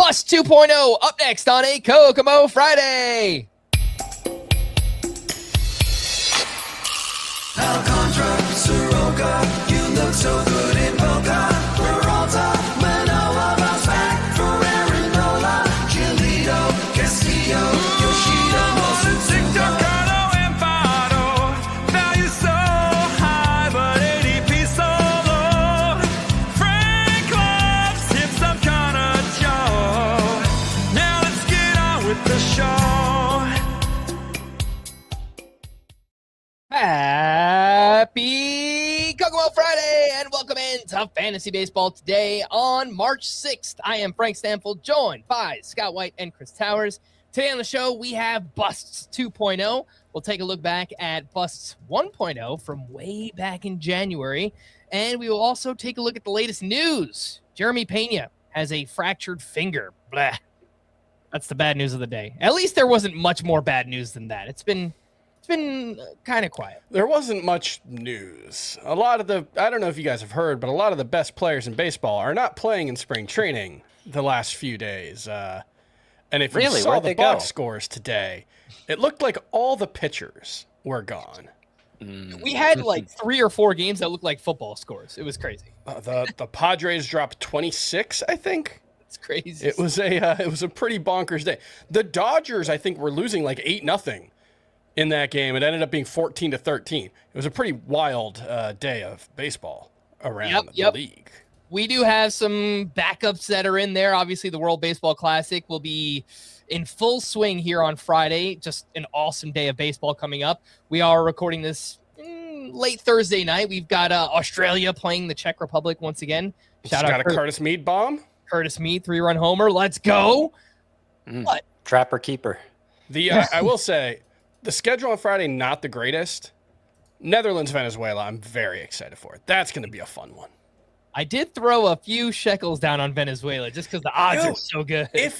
Bust 2.0 up next on a Kokomo Friday. Alcantara, Soroka, you look so good in Boca. Peralta, Manoa, bounce back for Aaron Gilito, Castillo, Yoshida, Mosu, Happy Kokomo Friday and welcome into Fantasy Baseball today on March 6th. I am Frank Stampfl, joined by Scott White and Chris Towers. Today on the show, we have Busts 2.0. We'll take a look back at Busts 1.0 from way back in January. And we will also take a look at the latest news. Jeremy Peña has a fractured finger. Blah. That's the bad news of the day. At least there wasn't much more bad news than that. It's been kind of quiet. There wasn't much news. I don't know if you guys have heard, but a lot of the best players in baseball are not playing in spring training the last few days. And if you saw the box scores today, it looked like all the pitchers were gone. We had like 3 or 4 games that looked like football scores. It was crazy. The Padres dropped 26, I think. It's crazy. It was a pretty bonkers day. The Dodgers, I think, were losing like 8-0 in that game. It ended up being 14-13. It was a pretty wild day of baseball around the league. We do have some backups that are in there. Obviously, the World Baseball Classic will be in full swing here on Friday. Just an awesome day of baseball coming up. We are recording this late Thursday night. We've got Australia playing the Czech Republic once again. Shout out a Curtis Mead bomb. Curtis Mead, 3-run homer. Let's go. What? Trapper keeper. I will say, the schedule on Friday, not the greatest. Netherlands, Venezuela, I'm very excited for it. That's going to be a fun one. I did throw a few shekels down on Venezuela just because the odds are so good. If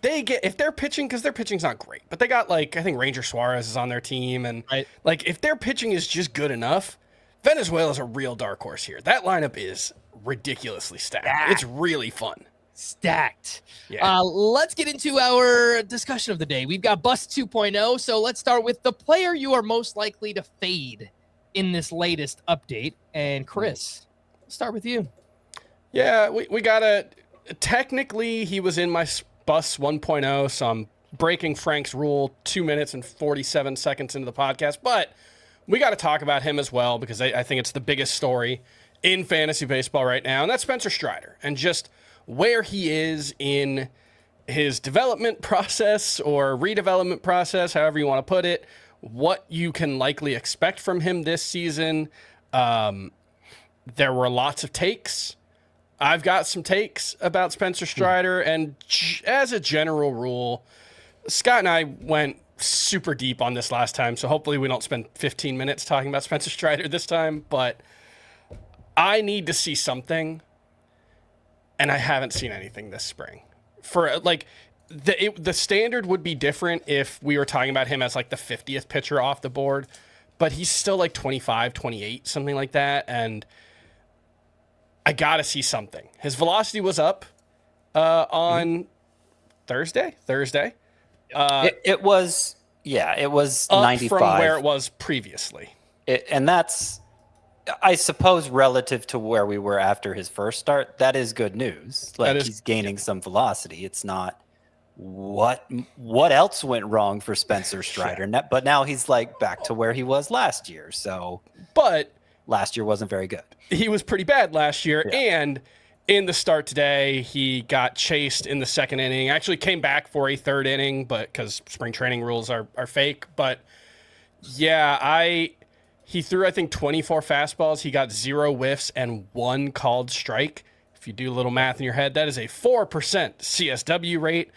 they're pitching, because their pitching's not great, but they got I think Ranger Suarez is on their team, and if their pitching is just good enough, Venezuela's a real dark horse here. That lineup is ridiculously stacked. It's really fun. Stacked. Yeah. Let's get into our discussion of the day. We've got Bust 2.0, so let's start with the player you are most likely to fade in this latest update. And Chris, let's start with you. Yeah, we got technically he was in my Bust 1.0, so I'm breaking Frank's rule 2 minutes and 47 seconds into the podcast, but we got to talk about him as well because I think it's the biggest story in fantasy baseball right now, and that's Spencer Strider and just where he is in his development process or redevelopment process, however you want to put it, what you can likely expect from him this season. There were lots of takes. I've got some takes about Spencer Strider, and as a general rule, Scott and I went super deep on this last time, so hopefully we don't spend 15 minutes talking about Spencer Strider this time, but I need to see something. And I haven't seen anything this spring. For the standard would be different if we were talking about him as the 50th pitcher off the board, but he's still 25, 28, something like that. And I got to see something. His velocity was up on Thursday. It was 95 from where it was previously. And that's, I suppose, relative to where we were after his first start, that is good news. He's gaining some velocity. It's not what else went wrong for Spencer Strider. Yeah. But now he's back to where he was last year. But last year wasn't very good. He was pretty bad last year. Yeah. And in the start today, he got chased in the second inning. Actually came back for a third inning, but because spring training rules are fake. But yeah, he threw, I think, 24 fastballs. He got 0 whiffs and 1 called strike. If you do a little math in your head, that is a 4% CSW rate.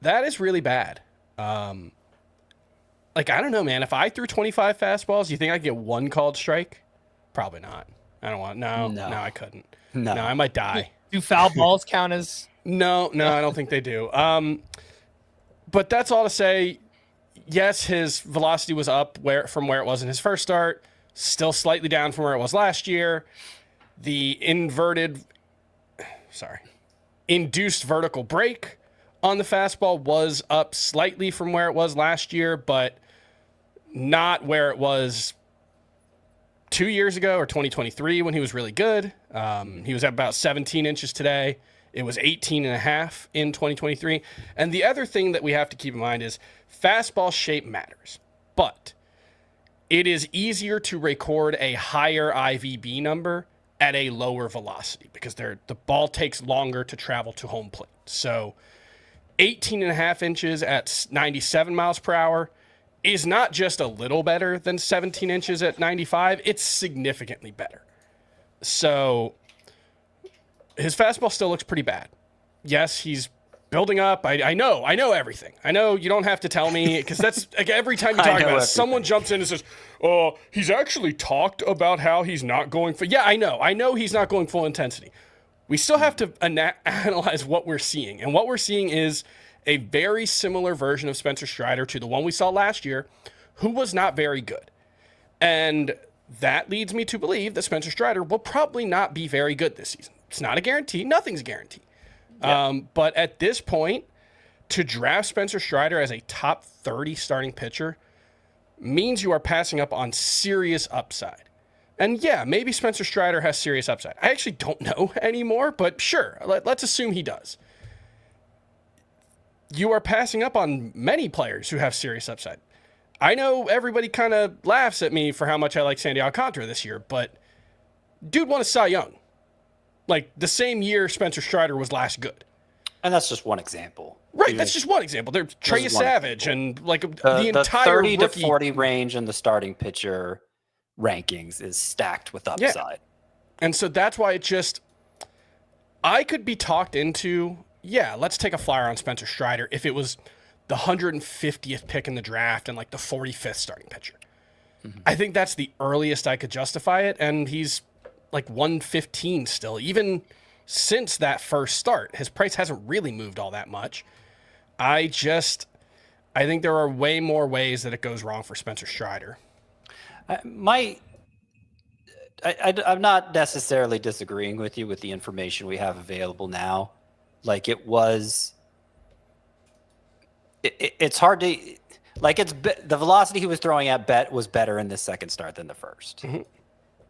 That is really bad. I don't know, man. If I threw 25 fastballs, you think I'd get 1 called strike? Probably not. I don't want. No, I couldn't. No, I might die. Do foul balls count as? No, I don't think they do. But that's all to say. Yes, his velocity was up from where it was in his first start. Still slightly down from where it was last year. The induced vertical break on the fastball was up slightly from where it was last year, but not where it was 2 years ago or 2023 when he was really good. He was at about 17 inches today. It was 18 and a half in 2023. And the other thing that we have to keep in mind is fastball shape matters, but it is easier to record a higher IVB number at a lower velocity because the ball takes longer to travel to home plate. So 18 and a half inches at 97 miles per hour is not just a little better than 17 inches at 95. It's significantly better. So his fastball still looks pretty bad. Yes, he's building up. I know everything. I know you don't have to tell me because that's like every time you talk about it, someone jumps in and says, "Oh, he's actually talked about how he's not going for." Yeah, I know he's not going full intensity. We still have to analyze what we're seeing, and what we're seeing is a very similar version of Spencer Strider to the one we saw last year, who was not very good, and that leads me to believe that Spencer Strider will probably not be very good this season. It's not a guarantee. Nothing's a guarantee. Yeah. But at this point, to draft Spencer Strider as a top 30 starting pitcher means you are passing up on serious upside. And yeah, maybe Spencer Strider has serious upside. I actually don't know anymore, but sure, let's assume he does. You are passing up on many players who have serious upside. I know everybody kind of laughs at me for how much I like Sandy Alcantara this year, but dude won a Cy Young. Like the same year Spencer Strider was last good. And that's just one example. Right, that's just one example. There's Trey Savage and like the entire 30 rookie. to 40 range in the starting pitcher rankings is stacked with upside. Yeah. And so that's why I could be talked into, let's take a flyer on Spencer Strider if it was the 150th pick in the draft and like the 45th starting pitcher. Mm-hmm. I think that's the earliest I could justify it, and he's like 115 still. Even since that first start, his price hasn't really moved all that much. I think there are way more ways that it goes wrong for Spencer Strider. I'm not necessarily disagreeing with you with the information we have available now. Like it's hard to, like the velocity he was throwing at was better in this second start than the first. Mm-hmm.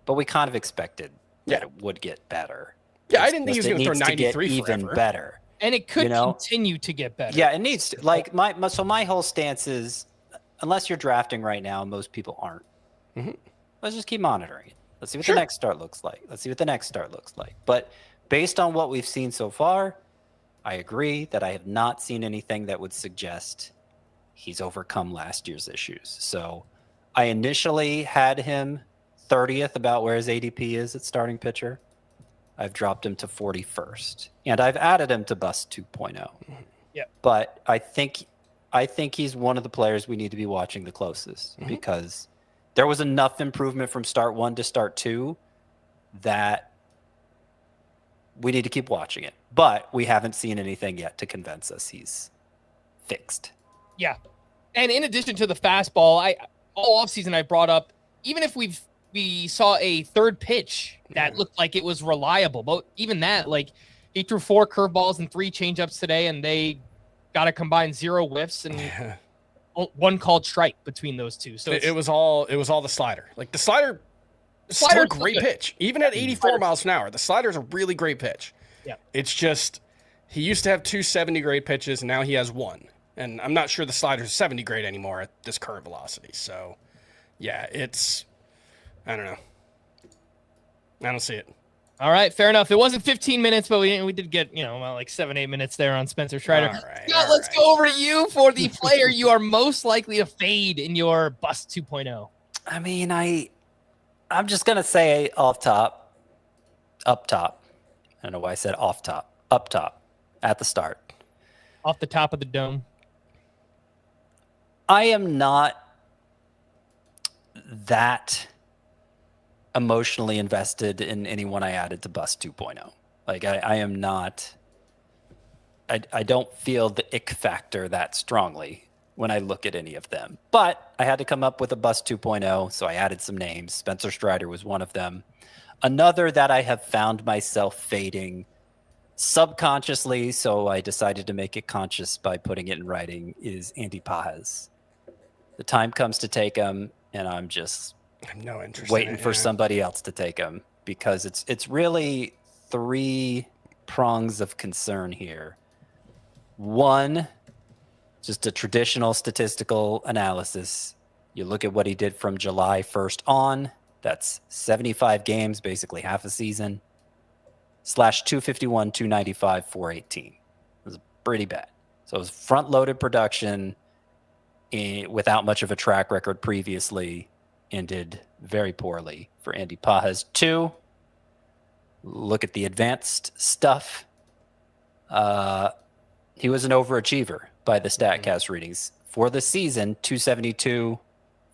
But we kind of expected that it would get better. Yeah, I didn't think he was going to throw 93 even forever. Better. And it could continue to get better. Yeah, it needs to. Like my whole stance is, unless you're drafting right now, most people aren't. Mm-hmm. Let's just keep monitoring it. Let's see what the next start looks like. But based on what we've seen so far, I agree that I have not seen anything that would suggest he's overcome last year's issues. So I initially had him 30th about where his ADP is at starting pitcher. I've dropped him to 41st, and I've added him to Bust 2.0. Yeah. But I think he's one of the players we need to be watching the closest because there was enough improvement from start 1 to start 2 that we need to keep watching it. But we haven't seen anything yet to convince us he's fixed. Yeah. And in addition to the fastball, all offseason I brought up, even if we saw a third pitch that looked like it was reliable, but even that, like he threw 4 curveballs and 3 changeups today, and they got a combined 0 whiffs and 1 called strike between those two. So it was all the slider. Like the slider still a great pitch, even at 84 miles an hour. The slider is a really great pitch. Yeah, it's just he used to have 2 70 grade pitches, and now he has 1. And I'm not sure the slider's 70 grade anymore at this current velocity. So, yeah, I don't know. I don't see it. All right, fair enough. It wasn't 15 minutes, but we did get, like 7-8 minutes there on Spencer Strider. All right, Scott, let's go over to you for the player you are most likely to fade in your Bust 2.0. I mean, I'm just going to say up top. I don't know why I said off top. Up top at the start. Off the top of the dome. I am not that emotionally invested in anyone I added to Bust 2.0. Like I am not, I don't feel the ick factor that strongly when I look at any of them, but I had to come up with a Bust 2.0. So I added some names. Spencer Strider was one of them. Another that I have found myself fading subconsciously, so I decided to make it conscious by putting it in writing, is Andy Pages. The time comes to take him, and I'm just no interest waiting for somebody else to take him, because it's really 3 prongs of concern here. One, just a traditional statistical analysis. You look at what he did from July 1st on. That's 75 games, basically half a season. /251, 295, 418. It was pretty bad. So it was front-loaded production without much of a track record previously. Ended very poorly for Andy Pages. 2, look at the advanced stuff. He was an overachiever by the StatCast readings. For the season, 272,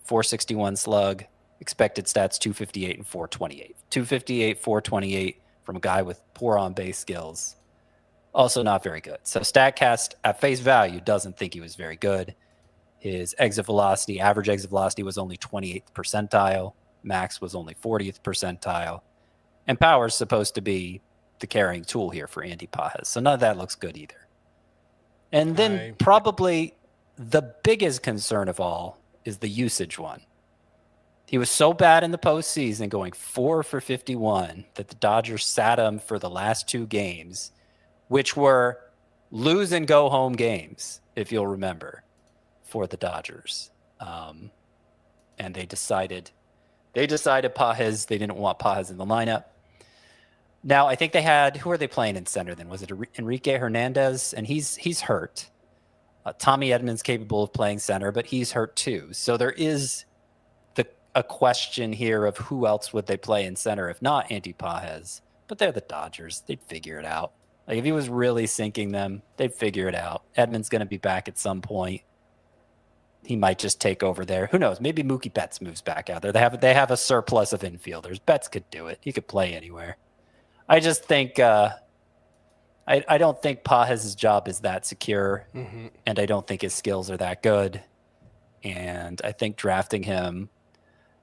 461 slug, expected stats 258 and 428. 258, 428 from a guy with poor on-base skills. Also not very good. So StatCast at face value doesn't think he was very good. His exit velocity, average exit velocity was only 28th percentile. Max was only 40th percentile. And power's supposed to be the carrying tool here for Andy Pages. So none of that looks good either. And then probably the biggest concern of all is the usage one. He was so bad in the postseason, going 4 for 51, that the Dodgers sat him for the last 2 games, which were lose and go home games, if you'll remember, for the Dodgers. And they decided Pages. They didn't want Pages in the lineup. Now, I think they had, who are they playing in center then? Was it Enrique Hernandez? And he's hurt. Tommy Edmonds capable of playing center, but he's hurt too. So there is a question here of who else would they play in center if not Andy Pages. But they're the Dodgers. They'd figure it out. Like, if he was really sinking them, they'd figure it out. Edmonds going to be back at some point. He might just take over there. Who knows? Maybe Mookie Betts moves back out there. They have a surplus of infielders. Betts could do it. He could play anywhere. I just think I don't think Pages' job is that secure, and I don't think his skills are that good. And I think drafting him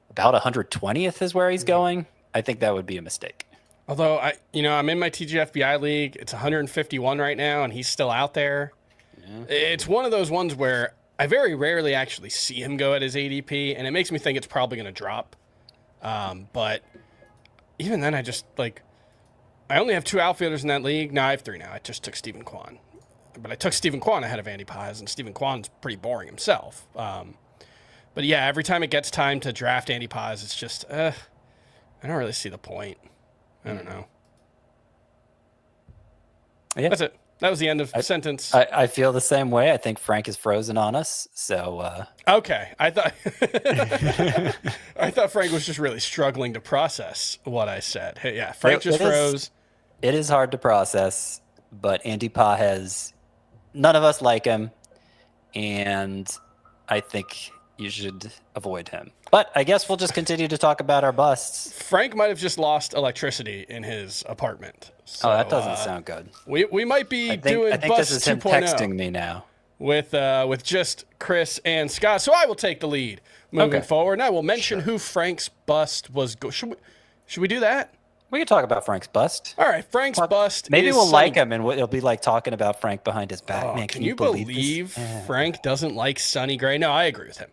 about 120th is where he's going. I think that would be a mistake. Although I'm in my TGFBI league. It's 151 right now, and he's still out there. Yeah. It's one of those ones where I very rarely actually see him go at his ADP, and it makes me think it's probably going to drop. But even then, I only have 2 outfielders in that league. No, I have 3 now. I just took Stephen Kwan. But I took Stephen Kwan ahead of Andy Pages, and Stephen Kwan's pretty boring himself. But yeah, every time it gets time to draft Andy Pages, it's just, I don't really see the point. I don't know. Yeah. That's it. That was the end of the sentence. I feel the same way. I think Frank is frozen on us. So okay. I thought Frank was just really struggling to process what I said. Hey, yeah, Frank just froze. It is hard to process, but Andy Pages, none of us like him, and I think you should avoid him. But I guess we'll just continue to talk about our busts. Frank might have just lost electricity in his apartment. So, that doesn't sound good. We might be doing Bust 2.0. This is him texting me now. With just Chris and Scott. So I will take the lead moving forward. And I will mention who Frank's bust was. Should we do that? We can talk about Frank's bust. All right, Frank's bust. Maybe we'll like him, and it'll be like talking about Frank behind his back. Man, can you believe Frank doesn't like Sonny Gray? No, I agree with him.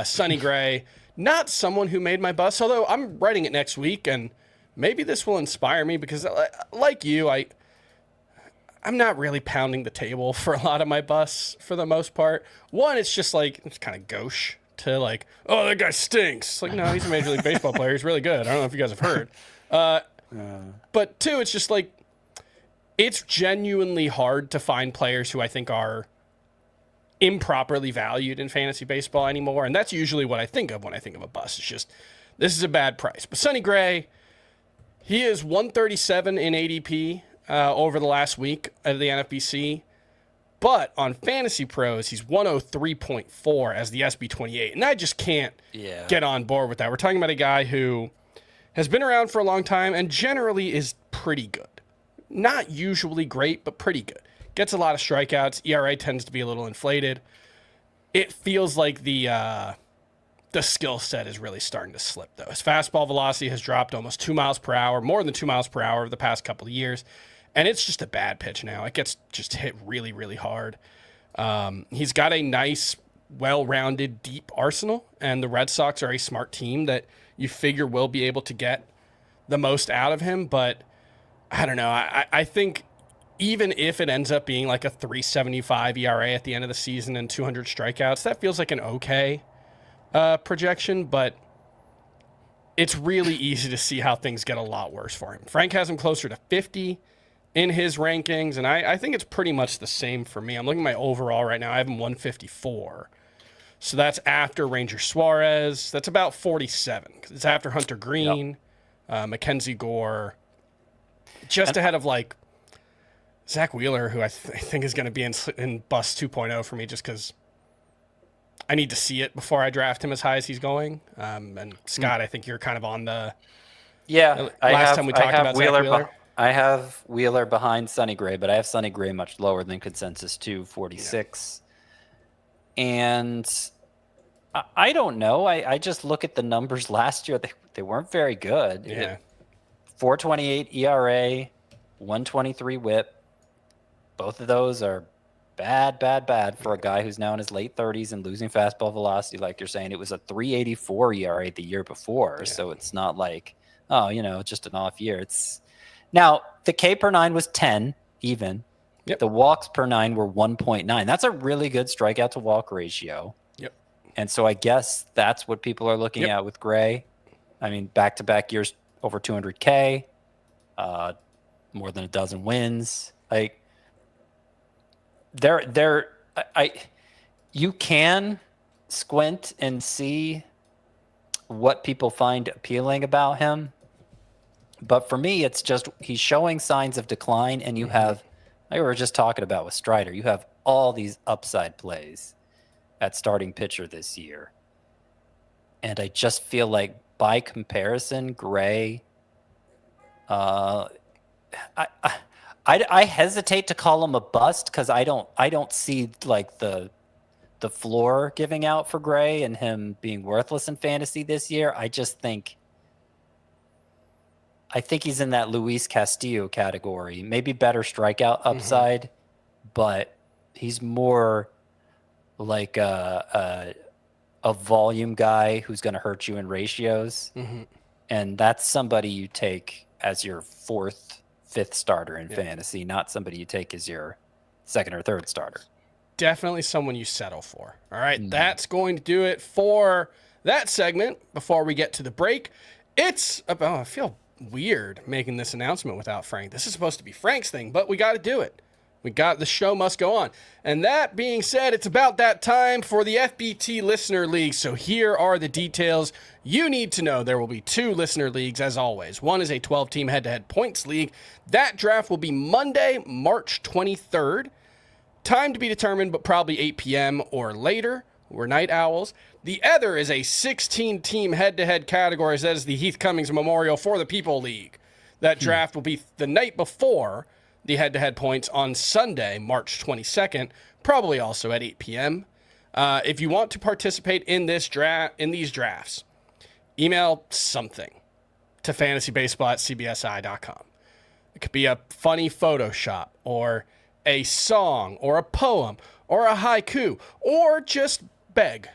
Sonny Gray, not someone who made my bust, although I'm writing it next week, and maybe this will inspire me because, like you, I'm not really pounding the table for a lot of my busts for the most part. One, it's just it's kind of gauche to oh, that guy stinks. No, he's a Major League Baseball player. He's really good. I don't know if you guys have heard. But 2, it's just it's genuinely hard to find players who I think are improperly valued in fantasy baseball anymore. And that's usually what I think of when I think of a bust. It's just, this is a bad price. But Sonny Gray, he is 137 in ADP over the last week of the NFBC. But on Fantasy Pros, he's 103.4 as the SB28. And I just can't get on board with that. We're talking about a guy who has been around for a long time and generally is pretty good. Not usually great, but pretty good. Gets a lot of strikeouts. ERA tends to be a little inflated. It feels like the skill set is really starting to slip, though. His fastball velocity has dropped almost 2 miles per hour, more than 2 miles per hour over the past couple of years. And it's just a bad pitch now. It gets just hit really, really hard. He's got a nice, well-rounded, deep arsenal, and the Red Sox are a smart team that you figure will be able to get the most out of him. But I don't know. I think even if it ends up being like a 3.75 ERA at the end of the season and 200 strikeouts, that feels like an okay projection, but it's really easy to see how things get a lot worse for him. Frank has him closer to 50 in his rankings, and I think it's pretty much the same for me. I'm looking at my overall right now. I have him 154. So that's after Ranger Suarez. That's about 47. It's after Hunter Green, Mackenzie Gore, just ahead of like Zach Wheeler, who I think is going to be in Bust 2.0 for me just because I need to see it before I draft him as high as he's going. And Scott, I think you're kind of on the last time we talked about Wheeler. I have Wheeler behind Sonny Gray, but I have Sonny Gray much lower than consensus too, 46. Yeah. And I don't know. I just look at the numbers last year. They weren't very good. Yeah. 4.28 ERA, 123 WHIP. Both of those are bad for a guy who's now in his late 30s and losing fastball velocity, like you're saying. It was a 3.84 ERA the year before, so it's not like, just an off year. Now, the K per 9 was 10 even. Yep. The walks per 9 were 1.9. That's a really good strikeout to walk ratio. Yep. And so I guess that's what people are looking at with Gray. I mean, back-to-back years over 200K, more than a dozen wins. Like, you can squint and see what people find appealing about him. But for me, it's just he's showing signs of decline, and you have, like we were just talking about with Strider, you have all these upside plays at starting pitcher this year. And I just feel like by comparison, Gray, I hesitate to call him a bust because I don't see like the floor giving out for Gray and him being worthless in fantasy this year. I think he's in that Luis Castillo category. Maybe better strikeout upside, but he's more like a volume guy who's going to hurt you in ratios. And that's somebody you take as your fourth, fifth starter in fantasy, not somebody you take as your second or third starter. Definitely someone you settle for. All right, that's going to do it for that segment. Before we get to the break, it's about, I feel weird making this announcement without Frank. This is supposed to be Frank's thing, but we got to do it. The show must go on. And that being said, it's about that time for the FBT Listener League. So here are the details you need to know. There will be 2 listener leagues, as always. One is a 12-team head-to-head points league. That draft will be Monday, March 23rd. Time to be determined, but probably 8 p.m. or later. We're night owls. The other is a 16-team head-to-head categories. That is the Heath Cummings Memorial for the People League. That draft will be the night before the head-to-head points on Sunday, March 22nd, probably also at 8 p.m. If you want to participate in these drafts, email something to fantasybaseball@cbsi.com. It could be a funny Photoshop or a song or a poem or a haiku or just beg.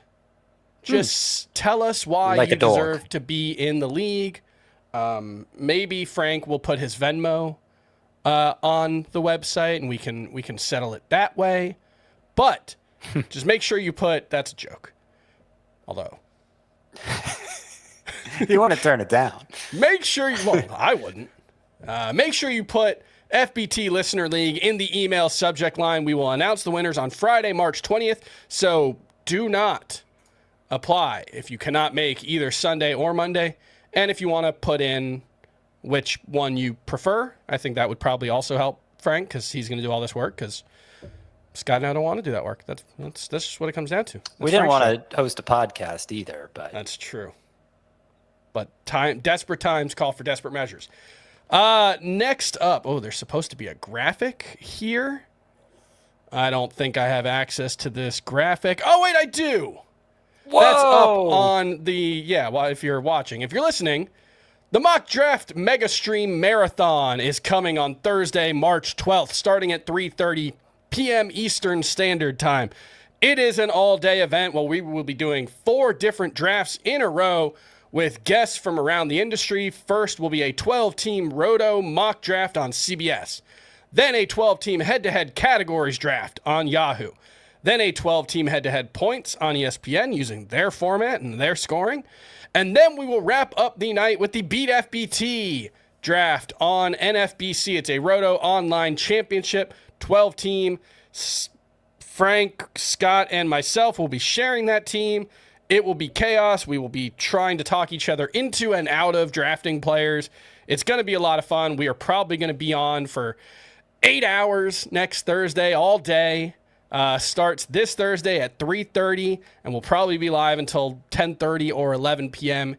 Just tell us why you deserve to be in the league. Maybe Frank will put his Venmo on the website, and we can settle it that way. But just make sure you put, that's a joke. Although you want to turn it down. Make sure I wouldn't. Make sure you put FBT Listener League in the email subject line. We will announce the winners on Friday, March 20th. So do not apply if you cannot make either Sunday or Monday. And if you want to put in which one you prefer, I think that would probably also help Frank because he's going to do all this work because Scott and I don't want to do that work. That's just what it comes down to. We didn't want to host a podcast either, but that's true. But desperate times call for desperate measures. Next up, there's supposed to be a graphic here. I don't think I have access to this graphic. Oh, wait, I do. Whoa. That's up on the, well, if you're watching. If you're listening, The Mock Draft Mega Stream Marathon is coming on Thursday, March 12th, starting at 3:30 p.m. Eastern Standard Time. It is an all-day event where we will be doing 4 different drafts in a row with guests from around the industry. First will be a 12-team Roto mock draft on CBS. Then a 12-team head-to-head categories draft on Yahoo. Then a 12-team head-to-head points on ESPN using their format and their scoring. And then we will wrap up the night with the Beat FBT draft on NFBC. It's a Roto Online Championship, 12-team. Frank, Scott, and myself will be sharing that team. It will be chaos. We will be trying to talk each other into and out of drafting players. It's going to be a lot of fun. We are probably going to be on for 8 hours next Thursday, all day. Starts this Thursday at 3:30, and will probably be live until 10:30 or 11 p.m.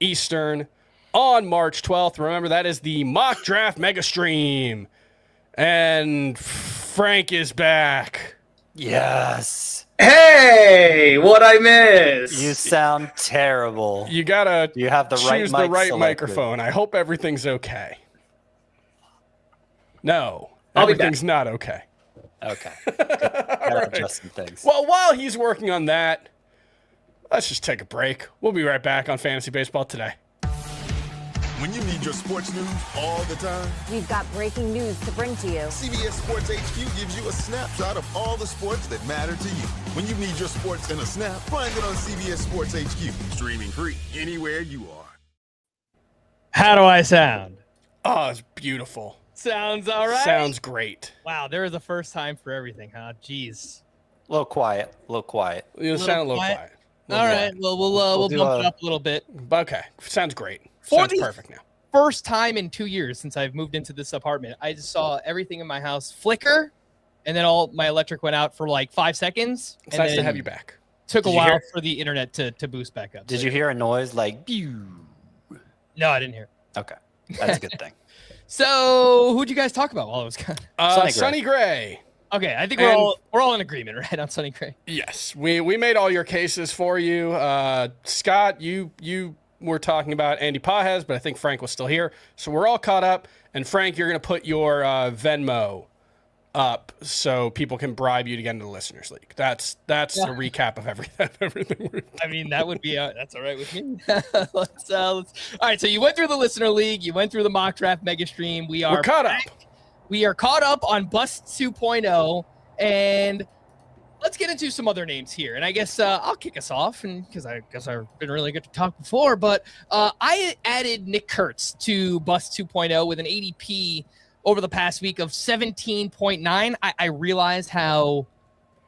Eastern on March 12th. Remember, that is the Mock Draft Mega Stream. And Frank is back. Yes. Hey, what I miss? You sound terrible. You gotta You have the right choose mic the right selected. microphone. I hope everything's okay. No, I'll be everything's not okay. Okay. Gotta adjust some things. Well, while he's working on that, let's just take a break. We'll be right back on Fantasy Baseball Today. When you need your sports news all the time, We've got breaking news to bring to you. CBS Sports HQ gives you a snapshot of all the sports that matter to you. When you need your sports in a snap, find it on CBS Sports HQ, streaming free anywhere you are. How do I sound? Oh, it's beautiful. Sounds all right. Sounds great. Wow, there is a first time for everything, huh? Jeez. A little quiet. You sound a little quiet. All right. Well, we'll do bump it up a little bit. Okay, sounds great. For Sounds the- perfect now. First time in 2 years since I've moved into this apartment, I just saw everything in my house flicker, and then all my electric went out for like 5 seconds. It's and nice to then have you back. Took a Did you while hear- for the internet to boost back up. Did you hear a noise like pew? No, I didn't hear. Okay. That's a good thing. So, who'd you guys talk about while I was gone? Sonny Gray. Okay, I think And- we're all in agreement, right, on Sonny Gray. Yes, we made all your cases for you. Scott, you were talking about Andy Pajes, but I think Frank was still here. So we're all caught up. And Frank, you're going to put your Venmo up so people can bribe you to get into the Listeners League. That's a recap of everything. I mean, that would be that's all right with me. let's all right. So you went through the Listener League, you went through the mock draft mega stream. We're caught up. We are caught up on Bust 2.0, and let's get into some other names here. And I guess I'll kick us off, and because I guess I've been really good to talk before, but I added Nick Kurtz to Bust 2.0 with an ADP over the past week of 17.9. I realize how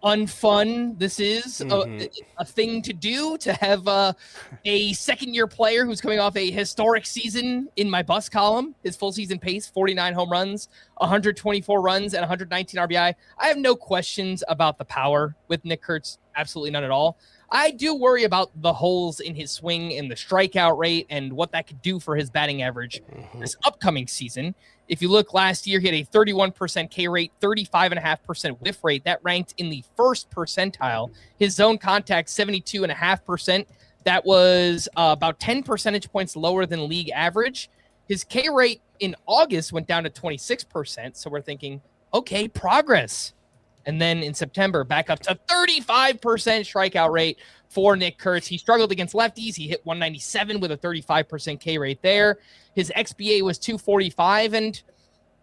unfun this is, a thing to do, to have a second-year player who's coming off a historic season in my bust column. His full season pace, 49 home runs, 124 runs, and 119 RBI. I have no questions about the power with Nick Kurtz, absolutely none at all. I do worry about the holes in his swing and the strikeout rate and what that could do for his batting average this upcoming season. If you look last year, he had a 31% K rate, 35.5% whiff rate. That ranked in the first percentile. His zone contact, 72.5%. That was about 10 percentage points lower than league average. His K rate in August went down to 26%. So we're thinking, okay, progress. And then in September, back up to 35% strikeout rate for Nick Kurtz. He struggled against lefties. He hit 197 with a 35% K rate there. His XBA was 245, and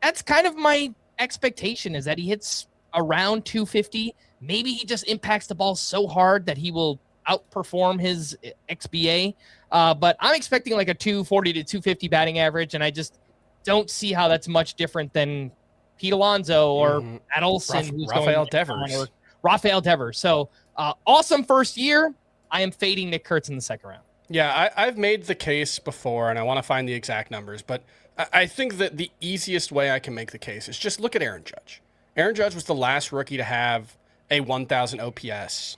that's kind of my expectation, is that he hits around 250. Maybe he just impacts the ball so hard that he will outperform his XBA. But I'm expecting like a 240 to 250 batting average, and I just don't see how that's much different than Pete Alonso or Adelson, who's Rafael going Devers. or Rafael Devers. So awesome first year. I am fading Nick Kurtz in the second round. Yeah, I've made the case before, and I want to find the exact numbers, but I think that the easiest way I can make the case is just look at Aaron Judge. Aaron Judge was the last rookie to have a 1,000 OPS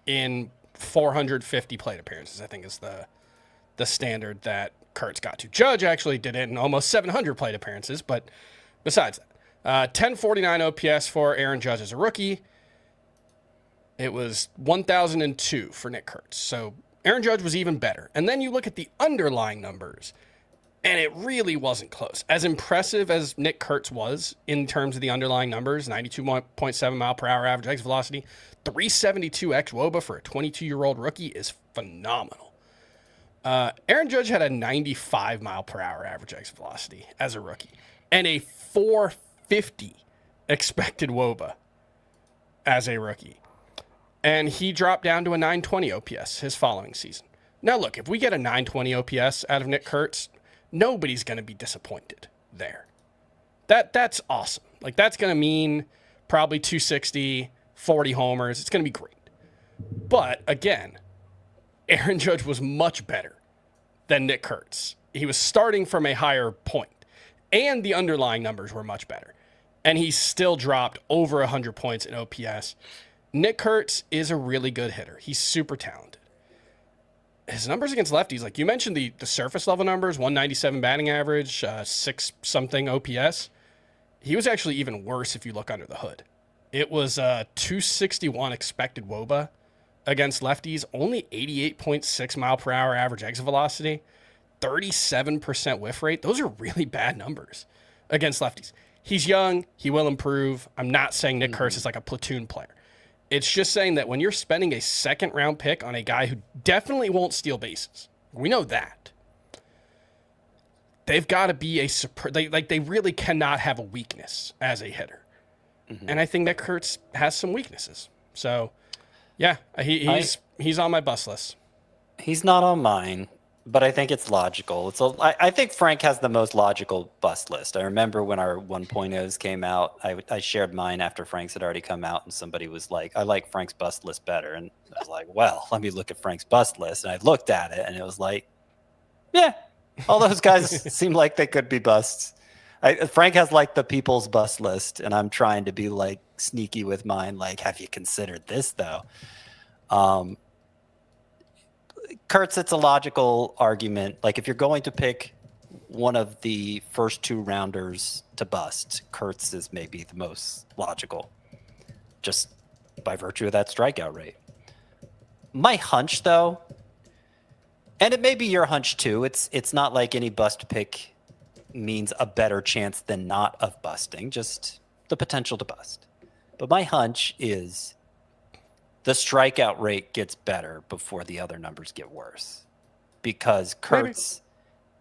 in 450 plate appearances, I think is the standard that Kurtz got to. Judge actually did it in almost 700 plate appearances, but besides that, 1049 OPS for Aaron Judge as a rookie. It was 1,002 for Nick Kurtz. So Aaron Judge was even better. And then you look at the underlying numbers, and it really wasn't close. As impressive as Nick Kurtz was in terms of the underlying numbers, 92.7 mile per hour average exit velocity, 372 xWOBA for a 22-year-old rookie is phenomenal. Aaron Judge had a 95 mile per hour average exit velocity as a rookie and a 450 expected WOBA as a rookie. And he dropped down to a 920 OPS his following season. Now, look, if we get a 920 OPS out of Nick Kurtz, nobody's going to be disappointed there. That's awesome. Like, that's going to mean probably 260, 40 homers. It's going to be great. But, again, Aaron Judge was much better than Nick Kurtz. He was starting from a higher point, and the underlying numbers were much better. And he still dropped over 100 points in OPS. Nick Kurtz is a really good hitter. He's super talented. His numbers against lefties, like you mentioned the surface level numbers, 197 batting average, 6-something OPS. He was actually even worse if you look under the hood. It was 261 expected WOBA against lefties, only 88.6 mile per hour average exit velocity, 37% whiff rate. Those are really bad numbers against lefties. He's young. He will improve. I'm not saying Nick Kurtz is like a platoon player. It's just saying that when you're spending a second-round pick on a guy who definitely won't steal bases, we know that, they've got to be they really cannot have a weakness as a hitter. Mm-hmm. And I think Nick Kurtz has some weaknesses. So, yeah, he's on my bust list. He's not on mine, but I think it's logical. I think Frank has the most logical bust list. I remember when our 1.0s came out, I shared mine after Frank's had already come out, and somebody was like, I like Frank's bust list better. And I was like, well, let me look at Frank's bust list. And I looked at it, and it was like, yeah, all those guys seem like they could be busts. Frank has like the people's bust list, and I'm trying to be like sneaky with mine. Like, have you considered this though? Kurtz, it's a logical argument. Like, if you're going to pick one of the first two rounders to bust, Kurtz is maybe the most logical, just by virtue of that strikeout rate. My hunch, though, and it may be your hunch too, it's not like any bust pick means a better chance than not of busting, just the potential to bust. But my hunch is the strikeout rate gets better before the other numbers get worse, because Kurtz,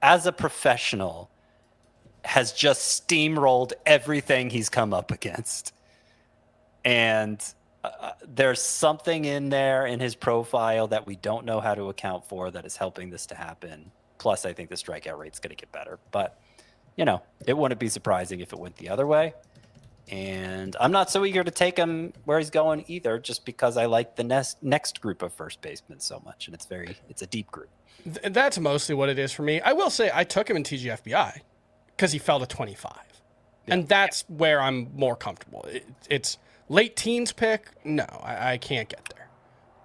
as a professional, has just steamrolled everything he's come up against. And there's something in there in his profile that we don't know how to account for that is helping this to happen. Plus, I think the strikeout rate's going to get better. But, it wouldn't be surprising if it went the other way. And I'm not so eager to take him where he's going either, just because I like the next group of first basemen so much, and it's a deep group. That's mostly what it is for me. I will say I took him in TGFBI because he fell to 25, and that's where I'm more comfortable. It's late teens pick. No, I can't get there,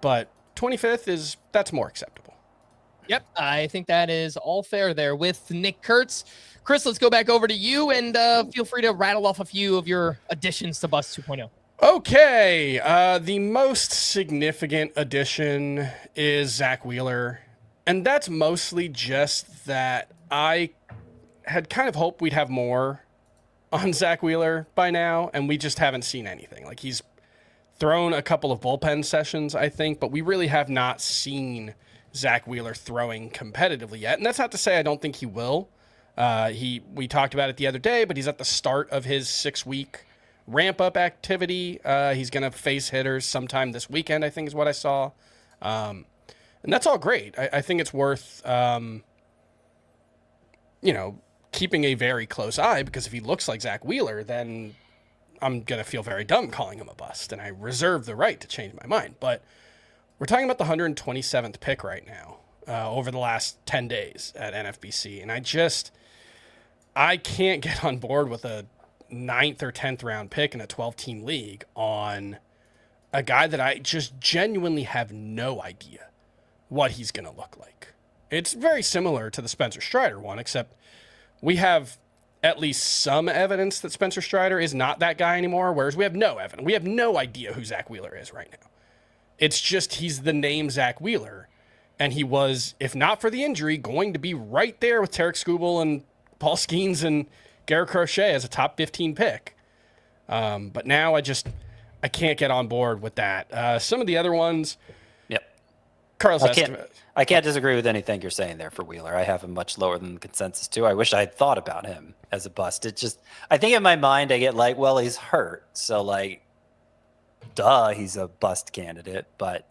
but 25th that's more acceptable. Yep, I think that is all fair there with Nick Kurtz. Chris, let's go back over to you, and feel free to rattle off a few of your additions to Bust 2.0. Okay, the most significant addition is Zach Wheeler, and that's mostly just that I had kind of hoped we'd have more on Zach Wheeler by now, and we just haven't seen anything. Like, he's thrown a couple of bullpen sessions, I think, but we really have not seen Zach Wheeler throwing competitively yet, and that's not to say I don't think he will. We talked about it the other day, but he's at the start of his 6-week ramp-up activity. He's going to face hitters sometime this weekend, I think is what I saw. And that's all great. I think it's worth, keeping a very close eye, because if he looks like Zach Wheeler, then I'm going to feel very dumb calling him a bust, and I reserve the right to change my mind. But we're talking about the 127th pick right now over the last 10 days at NFBC, and I can't get on board with a 9th or 10th round pick in a 12-team league on a guy that I just genuinely have no idea what he's going to look like. It's very similar to the Spencer Strider one, except we have at least some evidence that Spencer Strider is not that guy anymore, whereas we have no evidence. We have no idea who Zach Wheeler is right now. It's just he's the name Zach Wheeler, And he was, if not for the injury, going to be right there with Tarek Skubal and Paul Skeens and Garrett Crochet as a top 15 pick. But now I can't get on board with that. Some of the other ones. Yep. Carlos Estevez. I can't disagree with anything you're saying there for Wheeler. I have him much lower than the consensus too. I wish I had thought about him as a bust. I think in my mind I get like, well, he's hurt. So like, duh, he's a bust candidate. But,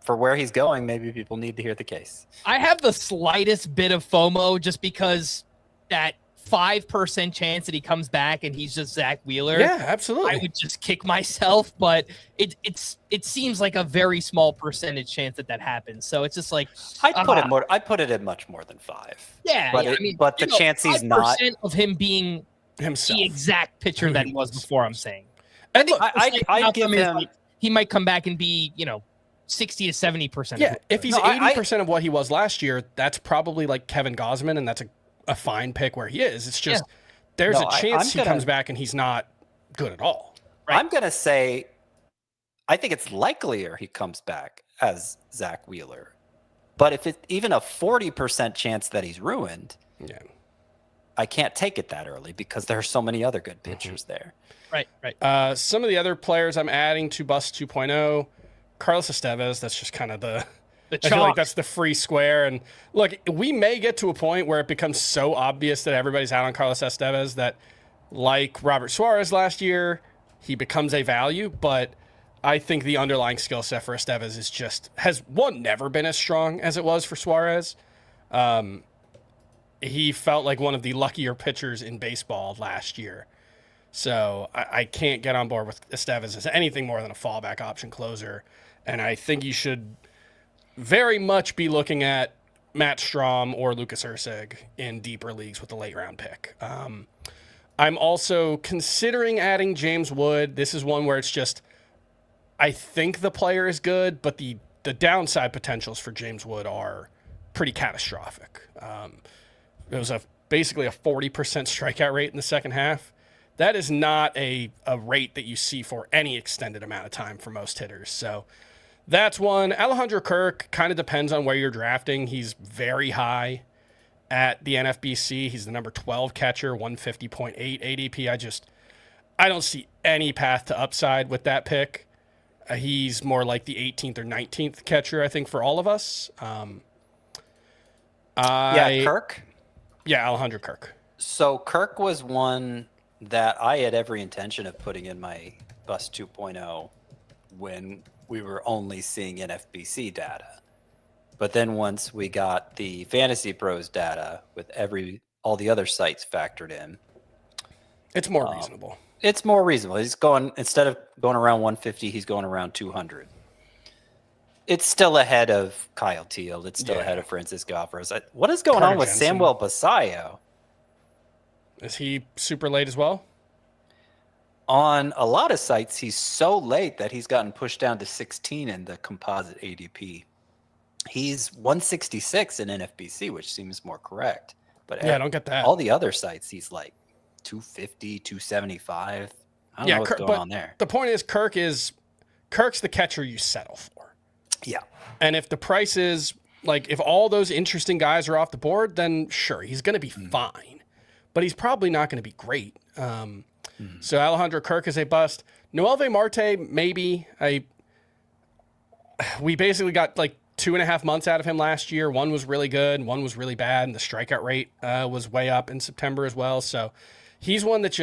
for where he's going, maybe people need to hear the case. I have the slightest bit of FOMO just because that 5% chance that he comes back and he's just Zach Wheeler. Yeah, absolutely. I would just kick myself, but it seems like a very small percentage chance that happens. So it's just like I'd put it at much more than 5. Yeah, but the chance he's not of him being himself, the exact pitcher that he was before. I'm saying. And look, I'd give him. He might come back and be 60 to 70%. Yeah, if he's 80% of what he was last year, that's probably like Kevin Gausman, and that's a fine pick where he is. It's just there's a chance he comes back and he's not good at all. Right? I'm going to say I think it's likelier he comes back as Zach Wheeler. But if it's even a 40% chance that he's ruined, I can't take it that early because there are so many other good pitchers there. Right. Some of the other players I'm adding to Bust 2.0, Carlos Estevez, that's just kind of I feel like that's the free square. And look, we may get to a point where it becomes so obvious that everybody's out on Carlos Estevez that, like Robert Suarez last year, he becomes a value. But I think the underlying skill set for Estevez has never been as strong as it was for Suarez. He felt like one of the luckier pitchers in baseball last year. So I can't get on board with Estevez as anything more than a fallback option closer. And I think you should very much be looking at Matt Strahm or Lucas Erceg in deeper leagues with the late round pick. I'm also considering adding James Wood. This is one where it's just, I think the player is good, but the downside potentials for James Wood are pretty catastrophic. It was basically a 40% strikeout rate in the second half. That is not a rate that you see for any extended amount of time for most hitters. So that's one. Alejandro Kirk kind of depends on where you're drafting. He's very high at the NFBC. He's the number 12 catcher, 150.8 ADP. I don't see any path to upside with that pick. He's more like the 18th or 19th catcher, I think, for all of us. Kirk? Yeah, Alejandro Kirk. So Kirk was one that I had every intention of putting in my Bust 2.0 when we were only seeing NFBC data. But then once we got the Fantasy Pros data with all the other sites factored in, it's more reasonable. It's more reasonable. He's going, instead of going around 150, he's going around 200. It's still ahead of Kyle Teal. It's still ahead of Francisco Alvarez. What is going on with Jensen. Samuel Basallo? Is he super late as well? On a lot of sites, he's so late that he's gotten pushed down to 16 in the composite ADP. He's 166 in NFBC, which seems more correct. But I don't get that. All the other sites, he's like 250, 275. I don't know what's going on there. The point is, Kirk's the catcher you settle for. Yeah. And if the price is, like, if all those interesting guys are off the board, then sure, he's going to be fine. But he's probably not going to be great. So Alejandro Kirk is a bust. Noelvi Marte, maybe. We basically got like 2.5 months out of him last year. One was really good, one was really bad, and the strikeout rate was way up in September as well. So he's one that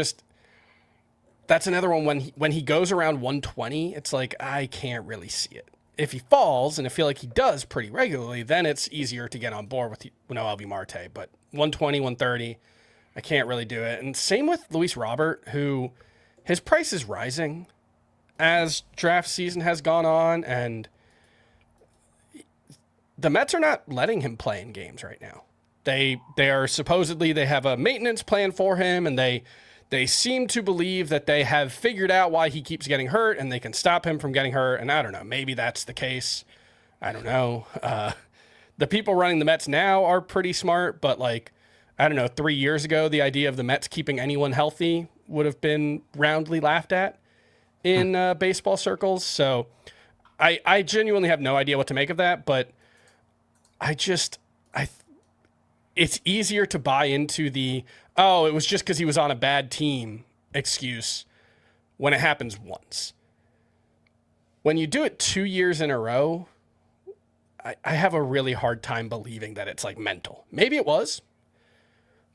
that's another one when he goes around 120, it's like, I can't really see it. If he falls, and I feel like he does pretty regularly, then it's easier to get on board with Noelvi Marte. But 120, 130, I can't really do it. And same with Luis Robert, who his price is rising as draft season has gone on, and the Mets are not letting him play in games right now. They are supposedly, they have a maintenance plan for him, and they seem to believe that they have figured out why he keeps getting hurt and they can stop him from getting hurt. And I don't know, maybe that's the case. I don't know. The people running the Mets now are pretty smart, but like, I don't know, 3 years ago, the idea of the Mets keeping anyone healthy would have been roundly laughed at in baseball circles. So I genuinely have no idea what to make of that, but it's easier to buy into the, it was just because he was on a bad team excuse when it happens once. When you do it 2 years in a row, I have a really hard time believing that it's like mental. Maybe it was,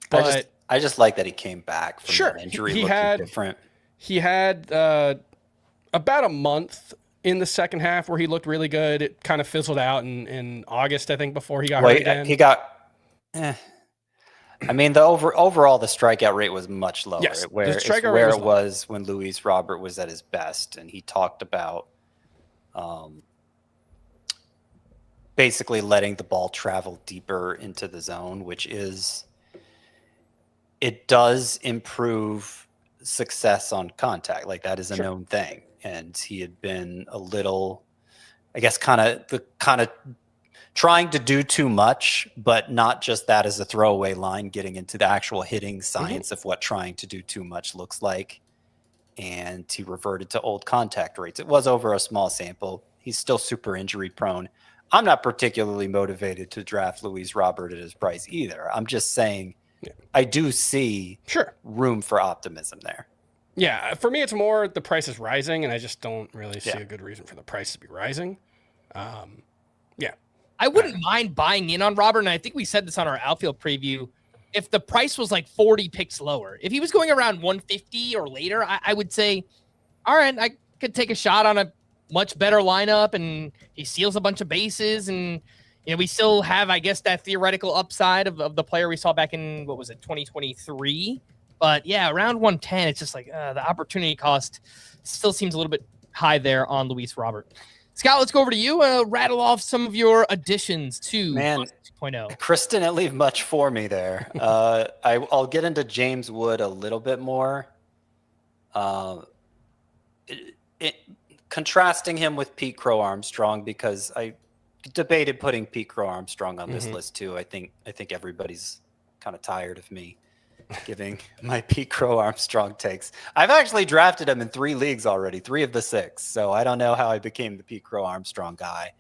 but I just like that he came back from that injury looking different. He had about a month in the second half where he looked really good. It kind of fizzled out in August, I think, before he got hurt again. I mean, overall, the strikeout rate was much lower. Yes, where it was when Luis Robert was at his best, and he talked about basically letting the ball travel deeper into the zone, it does improve success on contact. Like, that is a known thing. And he had been a little, I guess, kind of trying to do too much, but not just that as a throwaway line, getting into the actual hitting science of what trying to do too much looks like. And he reverted to old contact rates. It was over a small sample. He's still super injury prone. I'm not particularly motivated to draft Luis Robert at his price either. I'm just saying I do see room for optimism there. Yeah, for me, it's more the price is rising, and I just don't really see a good reason for the price to be rising. I wouldn't mind buying in on Robert, and I think we said this on our outfield preview. If the price was like 40 picks lower, if he was going around 150 or later, I would say, all right, I could take a shot on a much better lineup, and he steals a bunch of bases, and we still have, I guess, that theoretical upside of the player we saw back in 2023. But yeah, around 110, it's just like the opportunity cost still seems a little bit high there on Luis Robert. Scott, let's go over to you. Rattle off some of your additions to 2.0. Chris didn't leave much for me there. I'll get into James Wood a little bit more. Contrasting him with Pete Crow Armstrong, because I debated putting Pete Crow Armstrong on this list too. I think everybody's kind of tired of me giving my Pete Crow Armstrong takes. I've actually drafted him in 3 leagues already, 3 of the 6. So I don't know how I became the Pete Crow Armstrong guy.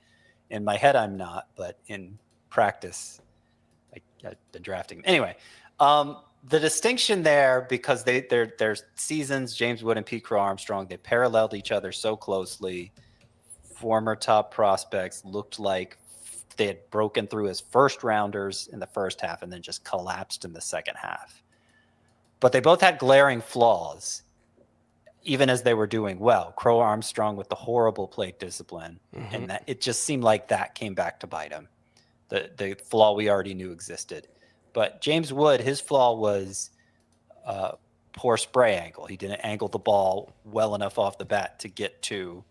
In my head, I'm not, but in practice, I've been drafting him. Anyway, the distinction there, because their seasons, James Wood and Pete Crow Armstrong, they paralleled each other so closely. Former top prospects looked like they had broken through as first rounders in the first half and then just collapsed in the second half. But they both had glaring flaws, even as they were doing well. Crow Armstrong with the horrible plate discipline, and that it just seemed like that came back to bite him. The flaw we already knew existed. But James Wood, his flaw was poor spray angle. He didn't angle the ball well enough off the bat to get to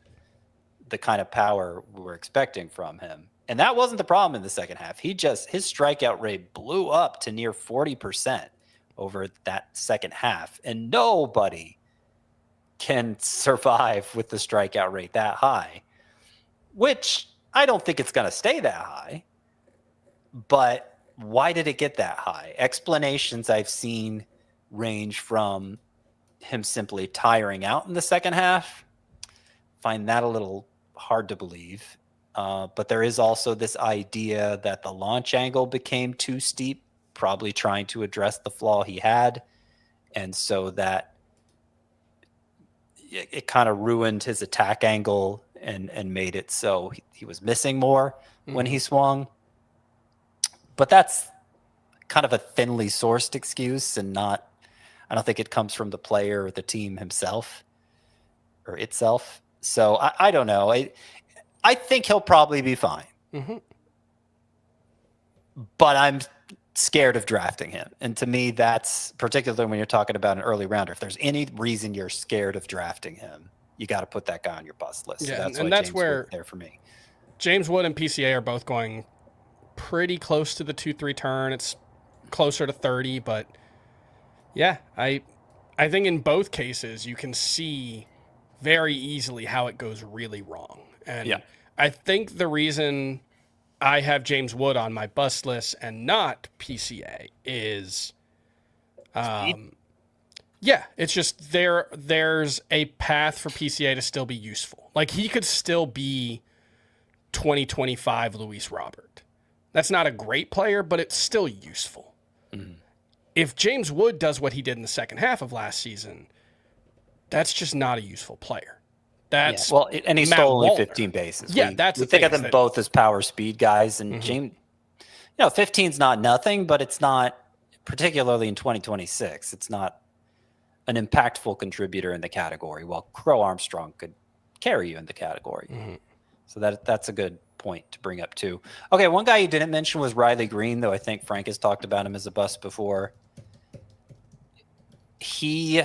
the kind of power we were expecting from him. And that wasn't the problem in the second half. His strikeout rate blew up to near 40% over that second half. And nobody can survive with the strikeout rate that high, which I don't think it's going to stay that high. But why did it get that high? Explanations I've seen range from him simply tiring out in the second half. Find that a little hard to believe. But there is also this idea that the launch angle became too steep, probably trying to address the flaw he had. And so that it kind of ruined his attack angle and made it so he was missing more when he swung. But that's kind of a thinly sourced excuse, and I don't think it comes from the player or the team himself or itself. So I don't know. I think he'll probably be fine. But I'm scared of drafting him. And to me, that's particularly when you're talking about an early rounder. If there's any reason you're scared of drafting him, you got to put that guy on your bust list. Yeah, so that's James where Wood there for me. James Wood and PCA are both going pretty close to the 2-3 turn. It's closer to 30, but yeah, I think in both cases you can see very easily how it goes really wrong. And I think the reason I have James Wood on my bust list and not PCA is, it's just there's a path for PCA to still be useful. Like, he could still be 2025 Luis Robert. That's not a great player, but it's still useful. Mm-hmm. If James Wood does what he did in the second half of last season, that's just not a useful player. That's and he Matt stole only Wallner. 15 bases. Yeah, we think of them both as power speed guys, and James, 15's not nothing, but it's not, particularly in 2026, it's not an impactful contributor in the category, while Crow Armstrong could carry you in the category. Mm-hmm. So that's a good point to bring up too. Okay, one guy you didn't mention was Riley Green, though I think Frank has talked about him as a bust before. He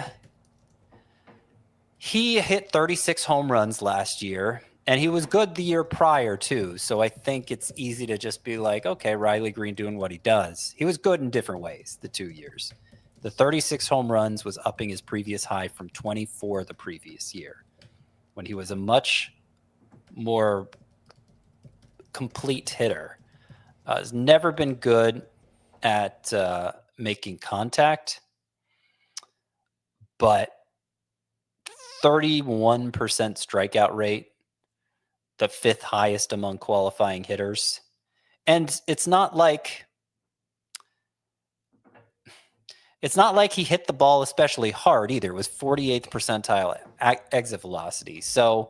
hit 36 home runs last year, and he was good the year prior too. So I think it's easy to just be like, okay, Riley Green doing what he does. He was good in different ways the 2 years. The 36 home runs was upping his previous high from 24 the previous year, when he was a much more complete hitter. Has never been good at making contact, but 31% strikeout rate, the 5th highest among qualifying hitters. And it's not like he hit the ball especially hard either. It was 48th percentile exit velocity. So,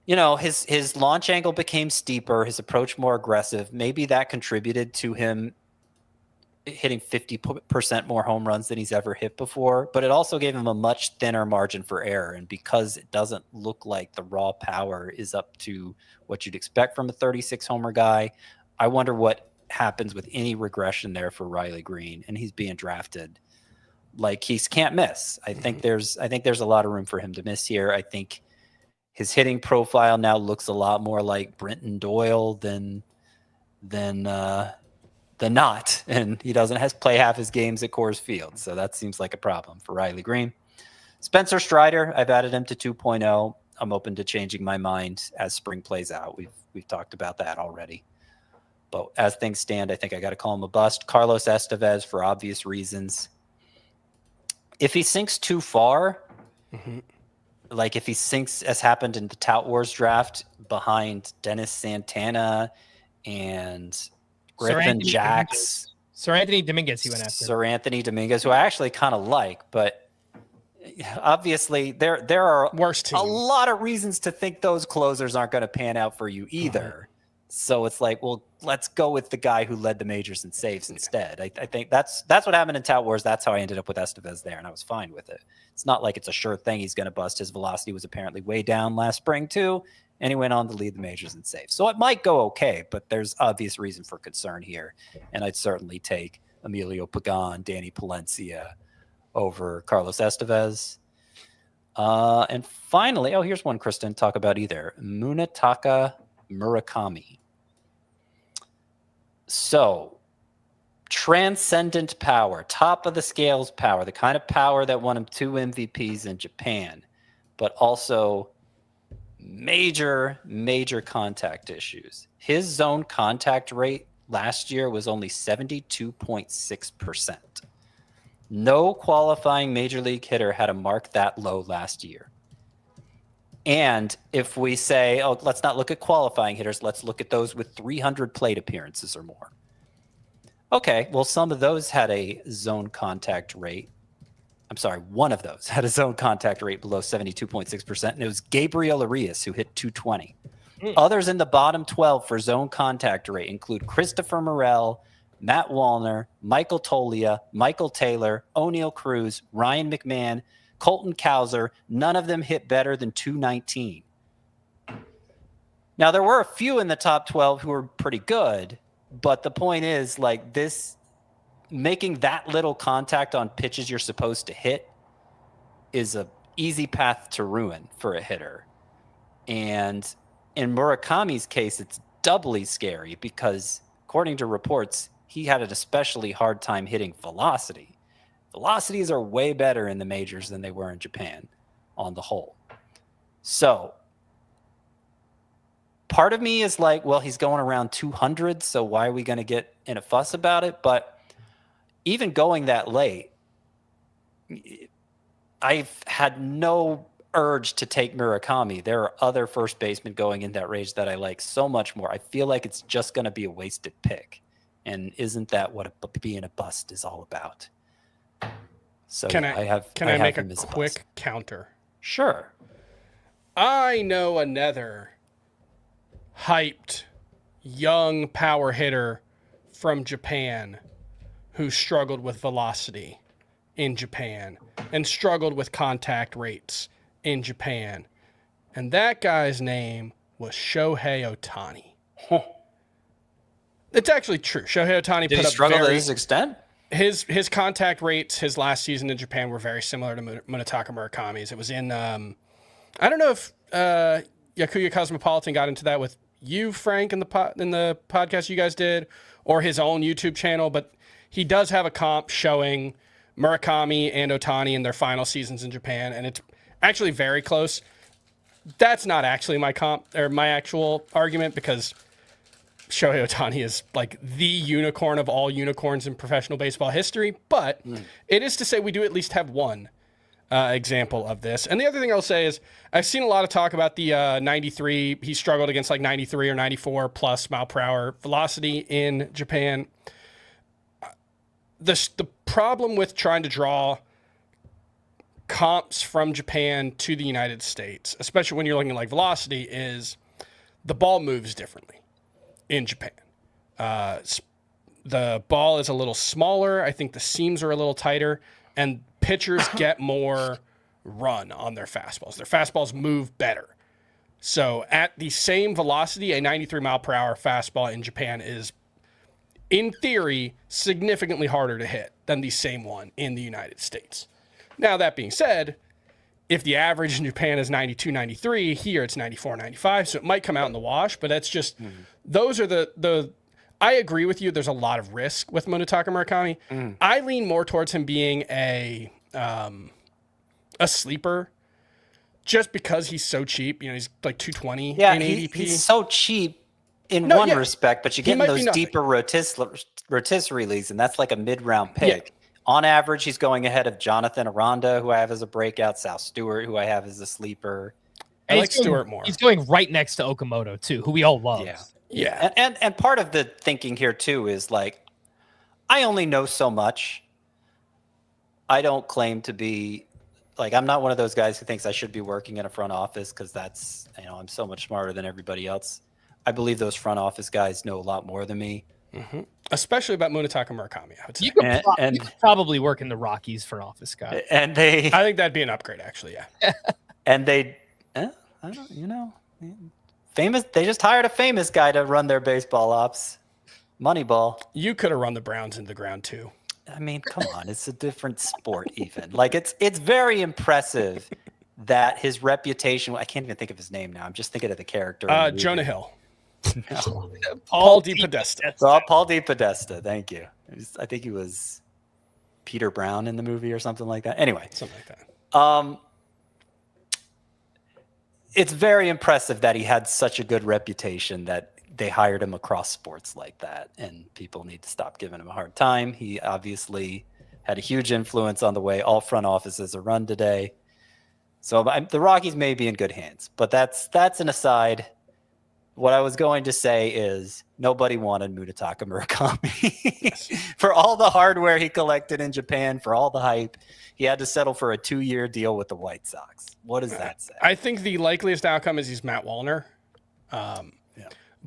his launch angle became steeper, his approach more aggressive. Maybe that contributed to him hitting 50% more home runs than he's ever hit before, but it also gave him a much thinner margin for error. And because it doesn't look like the raw power is up to what you'd expect from a 36 homer guy, I wonder what happens with any regression there for Riley Green. And he's being drafted like he can't miss. I think there's a lot of room for him to miss here. I think his hitting profile now looks a lot more like Brenton Doyle than not, and he doesn't play half his games at Coors Field, so that seems like a problem for Riley Green. Spencer Strider, I've added him to 2.0. I'm open to changing my mind as spring plays out. We've talked about that already, but as things stand, I think I got to call him a bust. Carlos Estevez, for obvious reasons. If he sinks too far, like if he sinks, as happened in the Tout Wars draft, behind Dennis Santana and Griffin Jacks. Sir Anthony Dominguez he went after. Sir Anthony Dominguez, who I actually kind of like, but obviously there are a lot of reasons to think those closers aren't going to pan out for you either. So it's like, well, let's go with the guy who led the majors in saves instead. I think that's what happened in Tout Wars. That's how I ended up with Estevez there, and I was fine with it. It's not like it's a sure thing he's going to bust. His velocity was apparently way down last spring too, and he went on to lead the majors in saves. So it might go okay, but there's obvious reason for concern here. And I'd certainly take Emilio Pagan, Danny Palencia over Carlos Estevez. And finally, here's one Chris didn't talk about either. Munetaka Murakami. So, transcendent power, top of the scales power, the kind of power that won him 2 MVPs in Japan, but also major contact issues. His zone contact rate last year was only 72.6%. No qualifying major league hitter had a mark that low last year. And if we say, let's not look at qualifying hitters, let's look at those with 300 plate appearances or more. Okay, well, some of those had a zone contact rate. I'm sorry, one of those had a zone contact rate below 72.6%, and it was Gabriel Arias who hit 220. Others in the bottom 12 for zone contact rate include Christopher Morel, Matt Wallner, Michael Tolia, Michael Taylor, O'Neal Cruz, Ryan McMahon, Colton Cowser. None of them hit better than 219. Now, there were a few in the top 12 who were pretty good, but the point is, like, this, making that little contact on pitches you're supposed to hit is a easy path to ruin for a hitter. And in Murakami's case, it's doubly scary because, according to reports, he had an especially hard time hitting velocity. Velocities are way better in the majors than they were in Japan on the whole. So part of me is like, well, he's going around 200, so why are we going to get in a fuss about it? But even going that late, I've had no urge to take Murakami. There are other first basemen going in that range that I like so much more. I feel like it's just going to be a wasted pick. And isn't that what being a bust is all about? So Can I make a quick counter? Sure. I know another hyped young power hitter from Japan who struggled with velocity in Japan and struggled with contact rates in Japan. And that guy's name was Shohei Ohtani. It's actually true. Shohei Ohtani Did he struggle to this extent? His contact rates his last season in Japan were very similar to Munetaka Murakami's. It was in I don't know if Yakuya Cosmopolitan got into that with you, Frank, in the podcast you guys did, or his own YouTube channel, but he does have a comp showing Murakami and Ohtani in their final seasons in Japan, and it's actually very close. That's not actually my comp or my actual argument, because Shohei Ohtani is like the unicorn of all unicorns in professional baseball history, but it is to say we do at least have one example of this. And the other thing I'll say is I've seen a lot of talk about the 93. He struggled against like 93 or 94 plus mile per hour velocity in Japan. The problem with trying to draw comps from Japan to the United States, especially when you're looking at like velocity, is the ball moves differently in Japan. The ball is a little smaller. I think the seams are a little tighter, and pitchers get more run on their fastballs. Their fastballs move better. So at the same velocity, a 93 mile per hour fastball in Japan is, in theory, significantly harder to hit than the same one in the United States. Now, that being said, if the average in Japan is 92, 93, here it's 94, 95, so it might come out in the wash, but that's just, those are the I agree with you, there's a lot of risk with Munetaka Murakami. I lean more towards him being a sleeper, just because he's so cheap. You know, he's like 220 in ADP. He's so cheap in respect, but you get in those deeper rotisserie leagues, and that's like a mid-round pick. Yeah. On average, he's going ahead of Jonathan Aranda, who I have as a breakout, Sal Stewart, who I have as a sleeper. I like Stewart more. He's going right next to Okamoto, too, who we all love. Yeah. And part of the thinking here, too, is like, I only know so much. I don't claim to be, like, I'm not one of those guys who thinks I should be working in a front office, because that's, you know, I'm so much smarter than everybody else. I believe those front office guys know a lot more than me. Especially about Munetaka Murakami, I would say. You could probably work in the Rockies for an office guy. And I think that'd be an upgrade, actually, yeah. And I don't, you know, famous. They just hired a famous guy to run their baseball ops. Moneyball. You could have run the Browns into the ground, too. I mean, come on. It's a different sport, even. Like, it's very impressive that his reputation, I can't even think of his name now. I'm just thinking of the character. Jonah Hill. No. Paul DePodesta. Paul DePodesta. Thank you. I think he was Peter Brown in the movie or something like that. Anyway, something like that. It's very impressive that he had such a good reputation that they hired him across sports like that, and people need to stop giving him a hard time. He obviously had a huge influence on the way all front offices are run today. So the Rockies may be in good hands, but that's an aside. What I was going to say is nobody wanted Munetaka Murakami. For all the hardware he collected in Japan, for all the hype, he had to settle for a 2-year deal with the White Sox. What does that say? I think the likeliest outcome is he's Matt Wallner.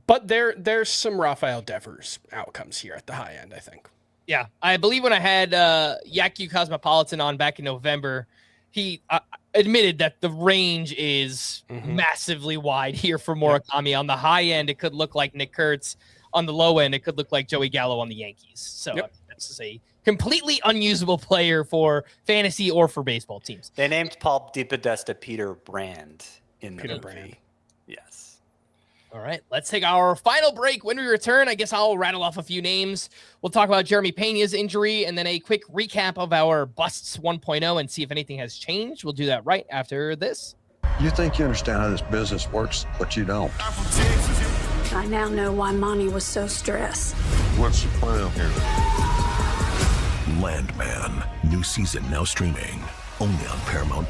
But there's some Rafael Devers outcomes here at the high end, I think. Yeah, I believe when I had Yaku Cosmopolitan on back in November, he admitted that the range is massively wide here for Murakami. On the high end, it could look like Nick Kurtz. On the low end, it could look like Joey Gallo on the Yankees. So that's a completely unusable player for fantasy or for baseball teams. They named Paul DePodesta Peter Brand in the Peter movie. Brand. Yes. All right, let's take our final break. When we return, I guess I'll rattle off a few names. We'll talk about Jeremy Peña's injury and then a quick recap of our Busts 1.0 and see if anything has changed. We'll do that right after this. You think you understand how this business works, but you don't. I now know why Monty was so stressed. What's the plan here? Landman. New season now streaming only on Paramount+.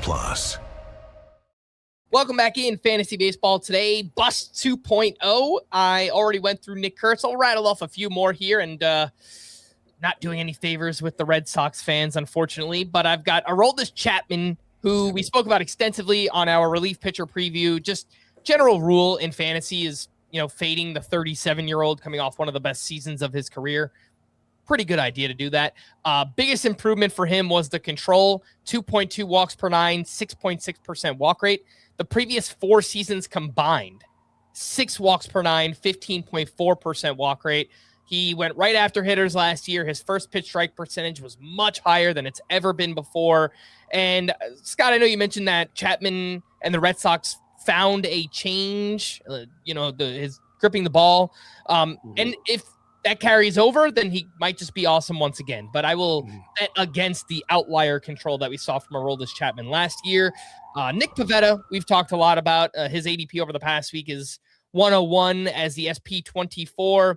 Welcome back in Fantasy Baseball today. Bust 2.0. I already went through Nick Kurtz. I'll rattle off a few more here and not doing any favors with the Red Sox fans, unfortunately. But I've got Aroldis Chapman, who we spoke about extensively on our relief pitcher preview. Just general rule in fantasy is, fading the 37-year-old coming off one of the best seasons of his career. Pretty good idea to do that. Biggest improvement for him was the control, 2.2 walks per nine, 6.6% walk rate. The previous 4 seasons combined, 6 walks per nine, 15.4% walk rate. He went right after hitters last year. His first pitch strike percentage was much higher than it's ever been before. And Scott, I know you mentioned that Chapman and the Red Sox found a change, his gripping the ball. And if that carries over, then he might just be awesome once again. But I will bet against the outlier control that we saw from Aroldis Chapman last year. Nick Pivetta, we've talked a lot about. His ADP over the past week is 101 as the SP24.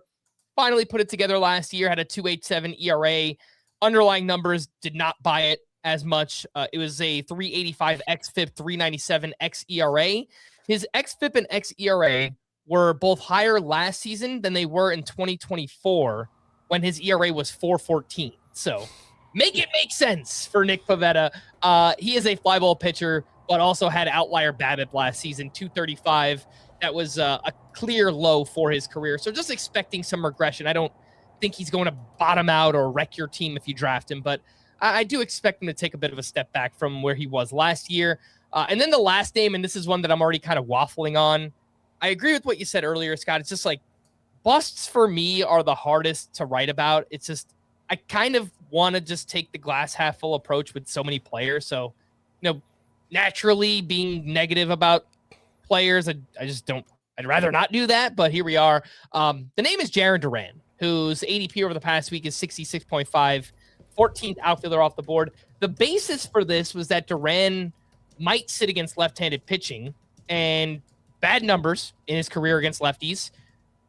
Finally put it together last year, had a 2.87 ERA. Underlying numbers did not buy it as much. It was a 385 xFIP, 397 xERA. His xFIP and xERA were both higher last season than they were in 2024 when his ERA was 4.14. So make it make sense for Nick Pivetta. He is a fly ball pitcher, but also had outlier BABIP last season, 235. That was a clear low for his career. So just expecting some regression. I don't think he's going to bottom out or wreck your team if you draft him, but I do expect him to take a bit of a step back from where he was last year. And then the last name, and this is one that I'm already kind of waffling on. I agree with what you said earlier, Scott. It's just like busts for me are the hardest to write about. It's just, I kind of want to just take the glass half full approach with so many players. So, naturally being negative about players, I just don't, I'd rather not do that, but here we are. The name is Jarren Duran, whose ADP over the past week is 66.5, 14th outfielder off the board. The basis for this was that Duran might sit against left-handed pitching and bad numbers in his career against lefties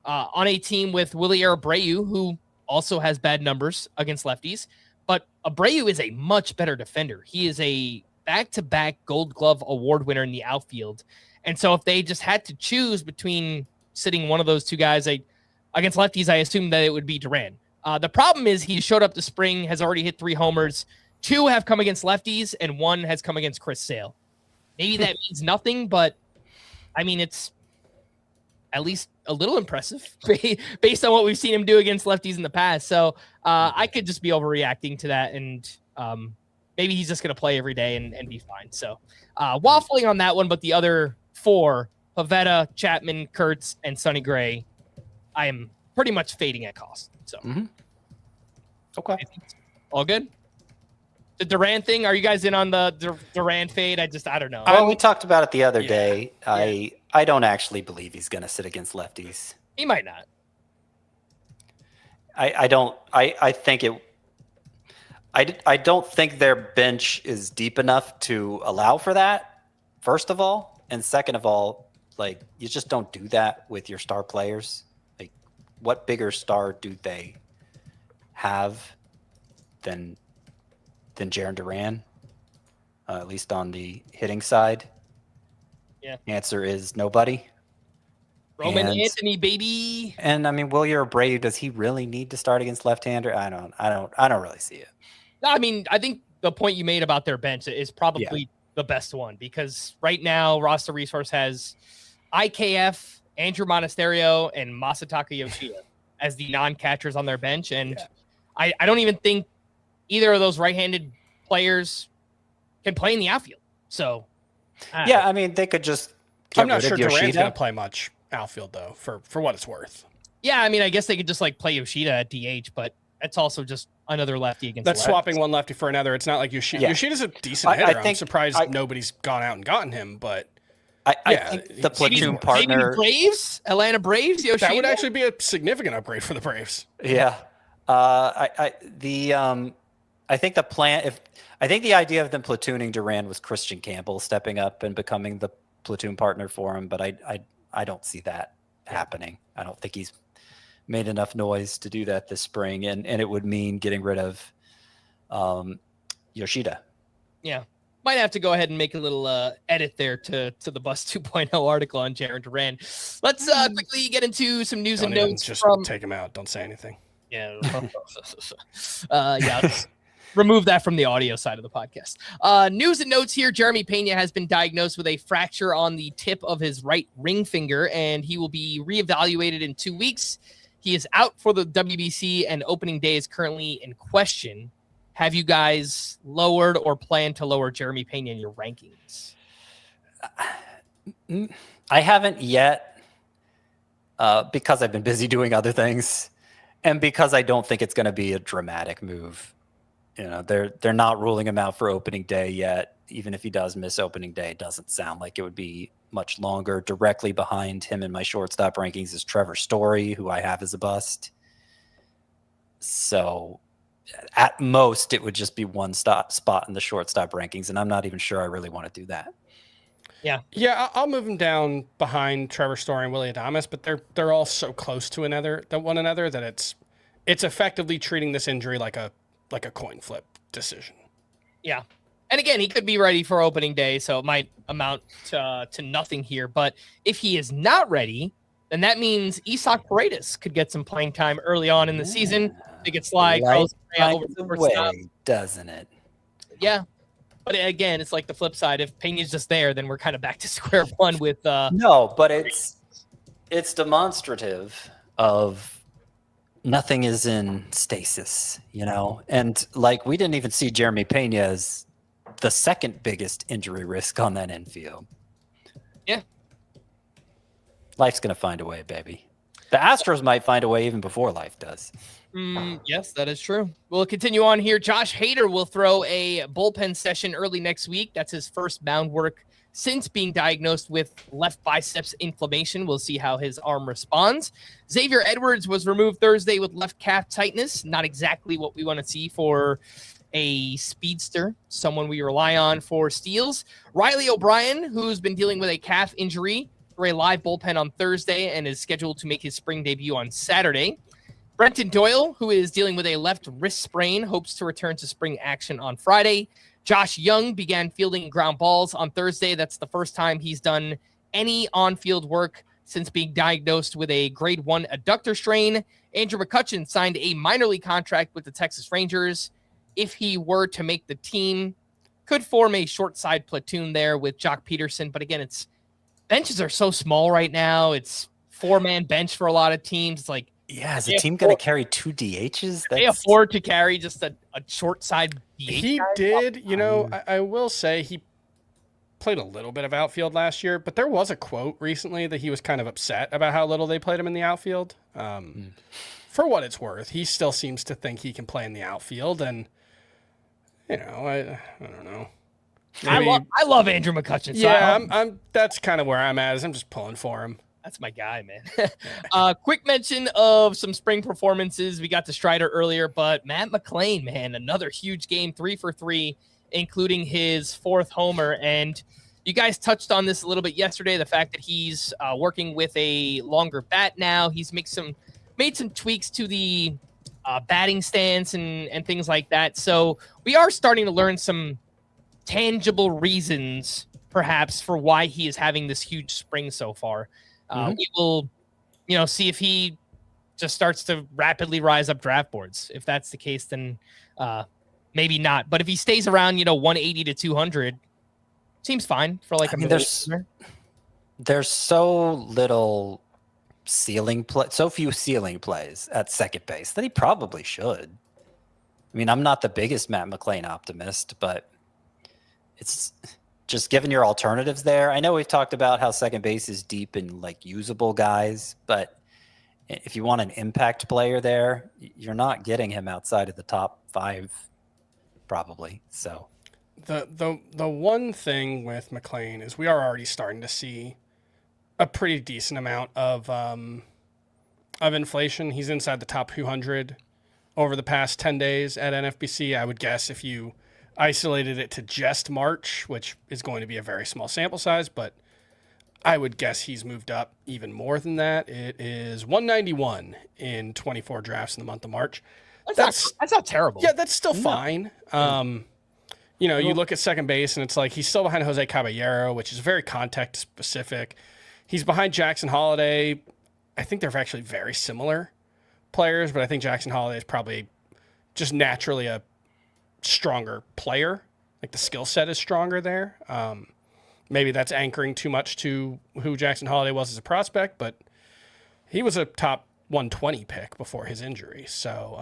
on a team with Willie Abreu, who also has bad numbers against lefties. But Abreu is a much better defender. He is a back-to-back Gold Glove award winner in the outfield. And so if they just had to choose between sitting one of those two guys against lefties, I assume that it would be Duran. The problem is he showed up this spring, has already hit 3 homers. 2 have come against lefties, and 1 has come against Chris Sale. Maybe that means nothing, but I mean, it's at least a little impressive based on what we've seen him do against lefties in the past. So I could just be overreacting to that, and maybe he's just going to play every day and be fine. So waffling on that one, but the other 4, Pivetta, Chapman, Kurtz, and Sonny Gray, I am pretty much fading at cost. So okay, all good. The Duran thing, are you guys in on the Duran fade? I don't know. Well, we talked about it the other day. I don't actually believe he's going to sit against lefties. He might not. I don't. I think it. I don't think their bench is deep enough to allow for that. First of all, and second of all, like, you just don't do that with your star players. Like, what bigger star do they have than Jarren Duran? At least on the hitting side. Yeah. Answer is nobody. Roman Anthony, baby. And I mean, Willie Abreu, does he really need to start against left-hander? I don't really see it. I mean, I think the point you made about their bench is probably the best one, because right now Roster Resource has IKF, Andrew Monasterio, and Masataka Yoshida as the non-catchers on their bench. And I don't even think either of those right-handed players can play in the outfield. So, I mean, they could just. I'm not sure Duran's going to play much outfield, though, for what it's worth. Yeah, I mean, I guess they could just play Yoshida at DH, but that's also just another lefty against. That's swapping one lefty for another. It's not like Yoshida. Yoshida's a decent hitter. I'm surprised nobody's gone out and gotten him, but I think the platoon partner, maybe Atlanta Braves, Yoshida. That would actually be a significant upgrade for the Braves. Yeah, I think the plan. I think the idea of them platooning Duran was Christian Campbell stepping up and becoming the platoon partner for him, but I don't see that happening. I don't think he's made enough noise to do that this spring, and it would mean getting rid of Yoshida. Yeah. Might have to go ahead and make a little edit there to the Bus 2.0 article on Jaron Duran. Let's quickly get into some news and notes. Just take him out. Don't say anything. Yeah. Let's remove that from the audio side of the podcast. News and notes here. Jeremy Peña has been diagnosed with a fracture on the tip of his right ring finger, and he will be reevaluated in 2 weeks. He is out for the WBC, and opening day is currently in question. Have you guys lowered or plan to lower Jeremy Peña in your rankings? I haven't yet because I've been busy doing other things and because I don't think it's going to be a dramatic move. You know, they're not ruling him out for opening day yet. Even if he does miss opening day, it doesn't sound like it would be much longer. Directly behind him in my shortstop rankings is Trevor Story, who I have as a bust. So at most, it would just be one spot in the shortstop rankings, and I'm not even sure I really want to do that. Yeah, I'll move him down behind Trevor Story and Willie Adames, but they're all so close to one another that it's effectively treating this injury like a coin flip decision. Yeah, and again, he could be ready for opening day, so it might amount to nothing here. But if he is not ready, then that means Isak Paredes could get some playing time early on in the season. They could slide Carlos Correa over the way, doesn't it? Yeah. But again, it's like the flip side. If Peña's just there, then we're kind of back to square one with no, but it's demonstrative of nothing is in stasis, you know? And like we didn't even see Jeremy Peña as the second biggest injury risk on that infield. Yeah. Life's gonna find a way, baby. The Astros might find a way even before life does. Yes, that is true. We'll continue on here. Josh Hader will throw a bullpen session early next week. That's his first mound work since being diagnosed with left biceps inflammation. We'll see how his arm responds. Xavier Edwards was removed Thursday with left calf tightness. Not exactly what we want to see for a speedster, someone we rely on for steals. Riley O'Brien, who's been dealing with a calf injury, for a live bullpen on Thursday and is scheduled to make his spring debut on Saturday. Brenton Doyle, who is dealing with a left wrist sprain, hopes to return to spring action on Friday. Josh Young began fielding ground balls on Thursday. That's the first time he's done any on-field work since being diagnosed with a grade 1 adductor strain. Andrew McCutchen signed a minor league contract with the Texas Rangers. If he were to make the team, could form a short side platoon there with Jock Peterson. But again, benches are so small right now. It's 4-man bench for a lot of teams. It's like, yeah, is the team going to carry 2 DHs? They afford to carry just a short side DH. He did. You know, I will say he played a little bit of outfield last year, but there was a quote recently that he was kind of upset about how little they played him in the outfield. For what it's worth, he still seems to think he can play in the outfield, and you know, I don't know. Maybe, I love Andrew McCutchen. So yeah, I'm. That's kind of where I'm at. Is I'm just pulling for him. That's my guy, man. Quick mention of some spring performances. We got to Strider earlier, but Matt McLain, man, another huge game, 3 for 3, including his 4th homer. And you guys touched on this a little bit yesterday, the fact that he's working with a longer bat now. He's made some tweaks to the batting stance and things like that. So we are starting to learn some tangible reasons, perhaps, for why he is having this huge spring so far. We will, see if he just starts to rapidly rise up draft boards. If that's the case, then maybe not. But if he stays around, 180 to 200, seems fine for like there's so little so few ceiling plays at second base that he probably should. I mean, I'm not the biggest Matt McLain optimist, but it's just given your alternatives there. I know we've talked about how second base is deep in like usable guys, but if you want an impact player there, you're not getting him outside of the top 5 probably. So the one thing with McLain is we are already starting to see a pretty decent amount of inflation. He's inside the top 200 over the past 10 days at NFBC. I would guess if you isolated it to just March, which is going to be a very small sample size, but I would guess he's moved up even more than that. It is 191 in 24 drafts in the month of March. That's not terrible. Yeah, that's still fine. You know, you look at second base, and it's like he's still behind Jose Caballero, which is very contact specific. He's behind Jackson Holiday. I think they're actually very similar players, but I think Jackson Holiday is probably just naturally a stronger player. Like the skill set is stronger there. Maybe that's anchoring too much to who Jackson Holiday was as a prospect, but he was a top 120 pick before his injury. So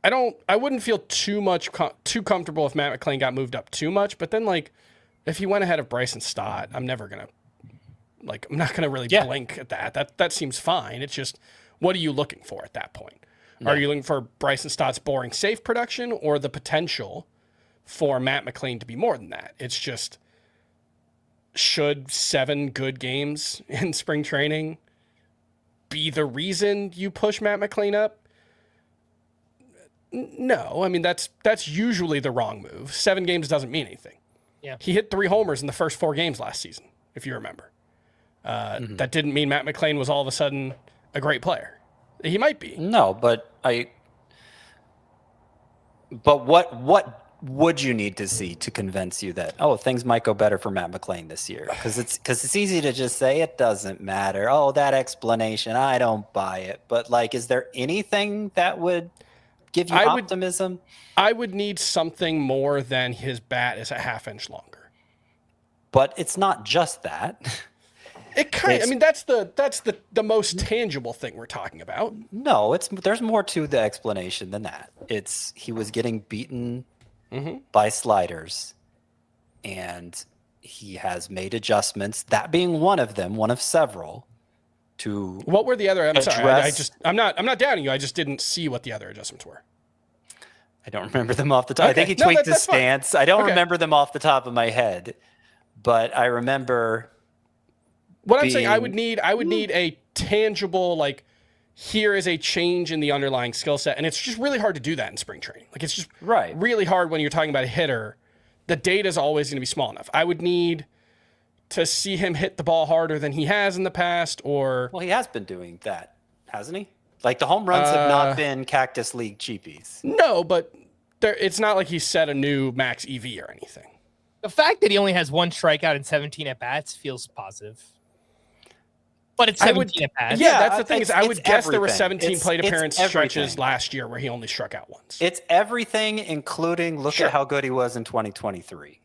I wouldn't feel too comfortable if Matt McClain got moved up too much, but then like if he went ahead of Bryson Stott, I'm not going to really blink at that. That seems fine. It's just, what are you looking for at that point? Yeah. Are you looking for Bryson Stott's boring safe production or the potential for Matt McClain to be more than that? It's just, should 7 good games in spring training be the reason you push Matt McClain up? No. I mean, that's usually the wrong move. 7 games doesn't mean anything. Yeah. He hit 3 homers in the first 4 games last season, if you remember. That didn't mean Matt McClain was all of a sudden a great player. He might be. No, but what would you need to see to convince you that, oh, things might go better for Matt McClain this year? Because it's easy to just say it doesn't matter. Oh, that explanation, I don't buy it. But like, is there anything that would give you optimism? I would need something more than his bat is a half-inch longer. But it's not just that. I mean, that's the most tangible thing we're talking about. No, there's more to the explanation than that. He was getting beaten by sliders, and he has made adjustments. That being one of them, one of several. To what were the other? I'm sorry. I'm not doubting you. I just didn't see what the other adjustments were. I don't remember them off the top. Okay. I think he tweaked his stance. Fine. I don't remember them off the top of my head, but I remember. What I'm saying, I would need a tangible, like, here is a change in the underlying skill set. And it's just really hard to do that in spring training. Like, it's just really hard when you're talking about a hitter. The data is always going to be small enough. I would need to see him hit the ball harder than he has in the past, or... Well, he has been doing that, hasn't he? Like, the home runs have not been Cactus League cheapies. No, but it's not like he set a new max EV or anything. The fact that he only has 1 strikeout and 17 at-bats feels positive. But it's 17 at-bats. Yeah, that's the thing. I would guess there were 17 plate appearance stretches last year where he only struck out once. It's everything, including look at how good he was in 2023.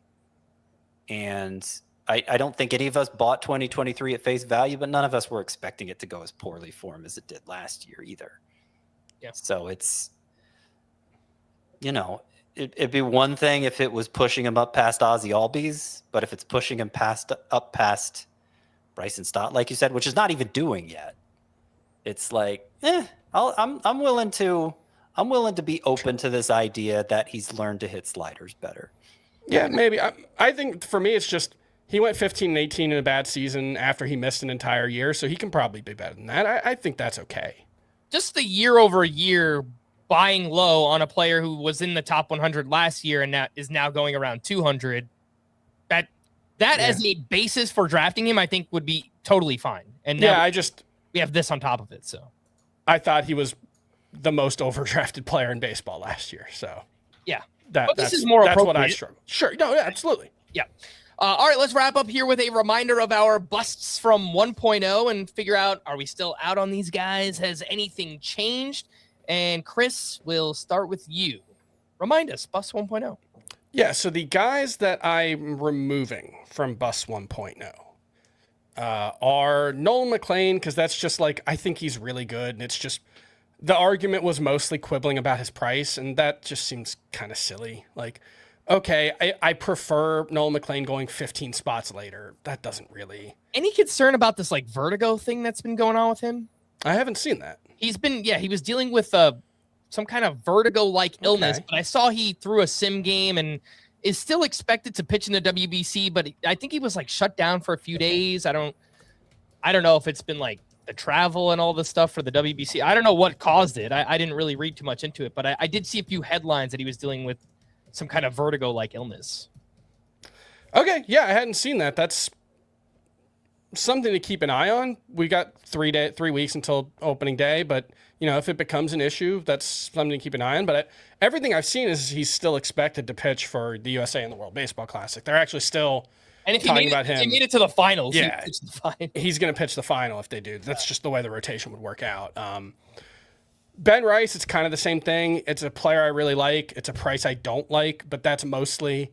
And I don't think any of us bought 2023 at face value, but none of us were expecting it to go as poorly for him as it did last year either. Yeah. So it's, it'd be one thing if it was pushing him up past Ozzie Albies, but if it's pushing him up past Bryson Stott, like you said, which is not even doing yet, it's like, I'm willing to be open to this idea that he's learned to hit sliders better. Yeah, maybe. I think for me, it's just he went 15-18 in a bad season after he missed an entire year, so he can probably be better than that. I think that's okay. Just the year-over-year buying low on a player who was in the top 100 last year and is now going around 200. That as a basis for drafting him, I think would be totally fine. And now we have this on top of it. So I thought he was the most overdrafted player in baseball last year. So yeah, this is more appropriate. That's what I struggle. Sure, no, yeah, absolutely. Yeah. All right, let's wrap up here with a reminder of our busts from 1.0 and figure out, are we still out on these guys? Has anything changed? And Chris, we'll start with you. Remind us, bust 1.0. Yeah, so the guys that I'm removing from Bus 1.0 are Nolan McClain, because that's just like, I think he's really good, and it's just, the argument was mostly quibbling about his price, and that just seems kind of silly. Like, okay, I prefer Nolan McClain going 15 spots later. That doesn't really... Any concern about this, like, vertigo thing that's been going on with him? I haven't seen that. He was dealing with some kind of vertigo-like illness, but I saw he threw a sim game and is still expected to pitch in the WBC, but I think he was like shut down for a few days. I don't know if it's been like the travel and all the stuff for the WBC. I don't know what caused it. I didn't really read too much into it, but I did see a few headlines that he was dealing with some kind of vertigo-like illness. Okay, yeah, I hadn't seen that. That's something to keep an eye on. We got 3 weeks until opening day, but if it becomes an issue, that's something to keep an eye on. But everything I've seen is he's still expected to pitch for the USA and the World Baseball Classic. They're actually still talking about him. If he made it to the finals, yeah, he's going to pitch the final if they do. That's just the way the rotation would work out. Ben Rice, it's kind of the same thing. It's a player I really like. It's a price I don't like, but that's mostly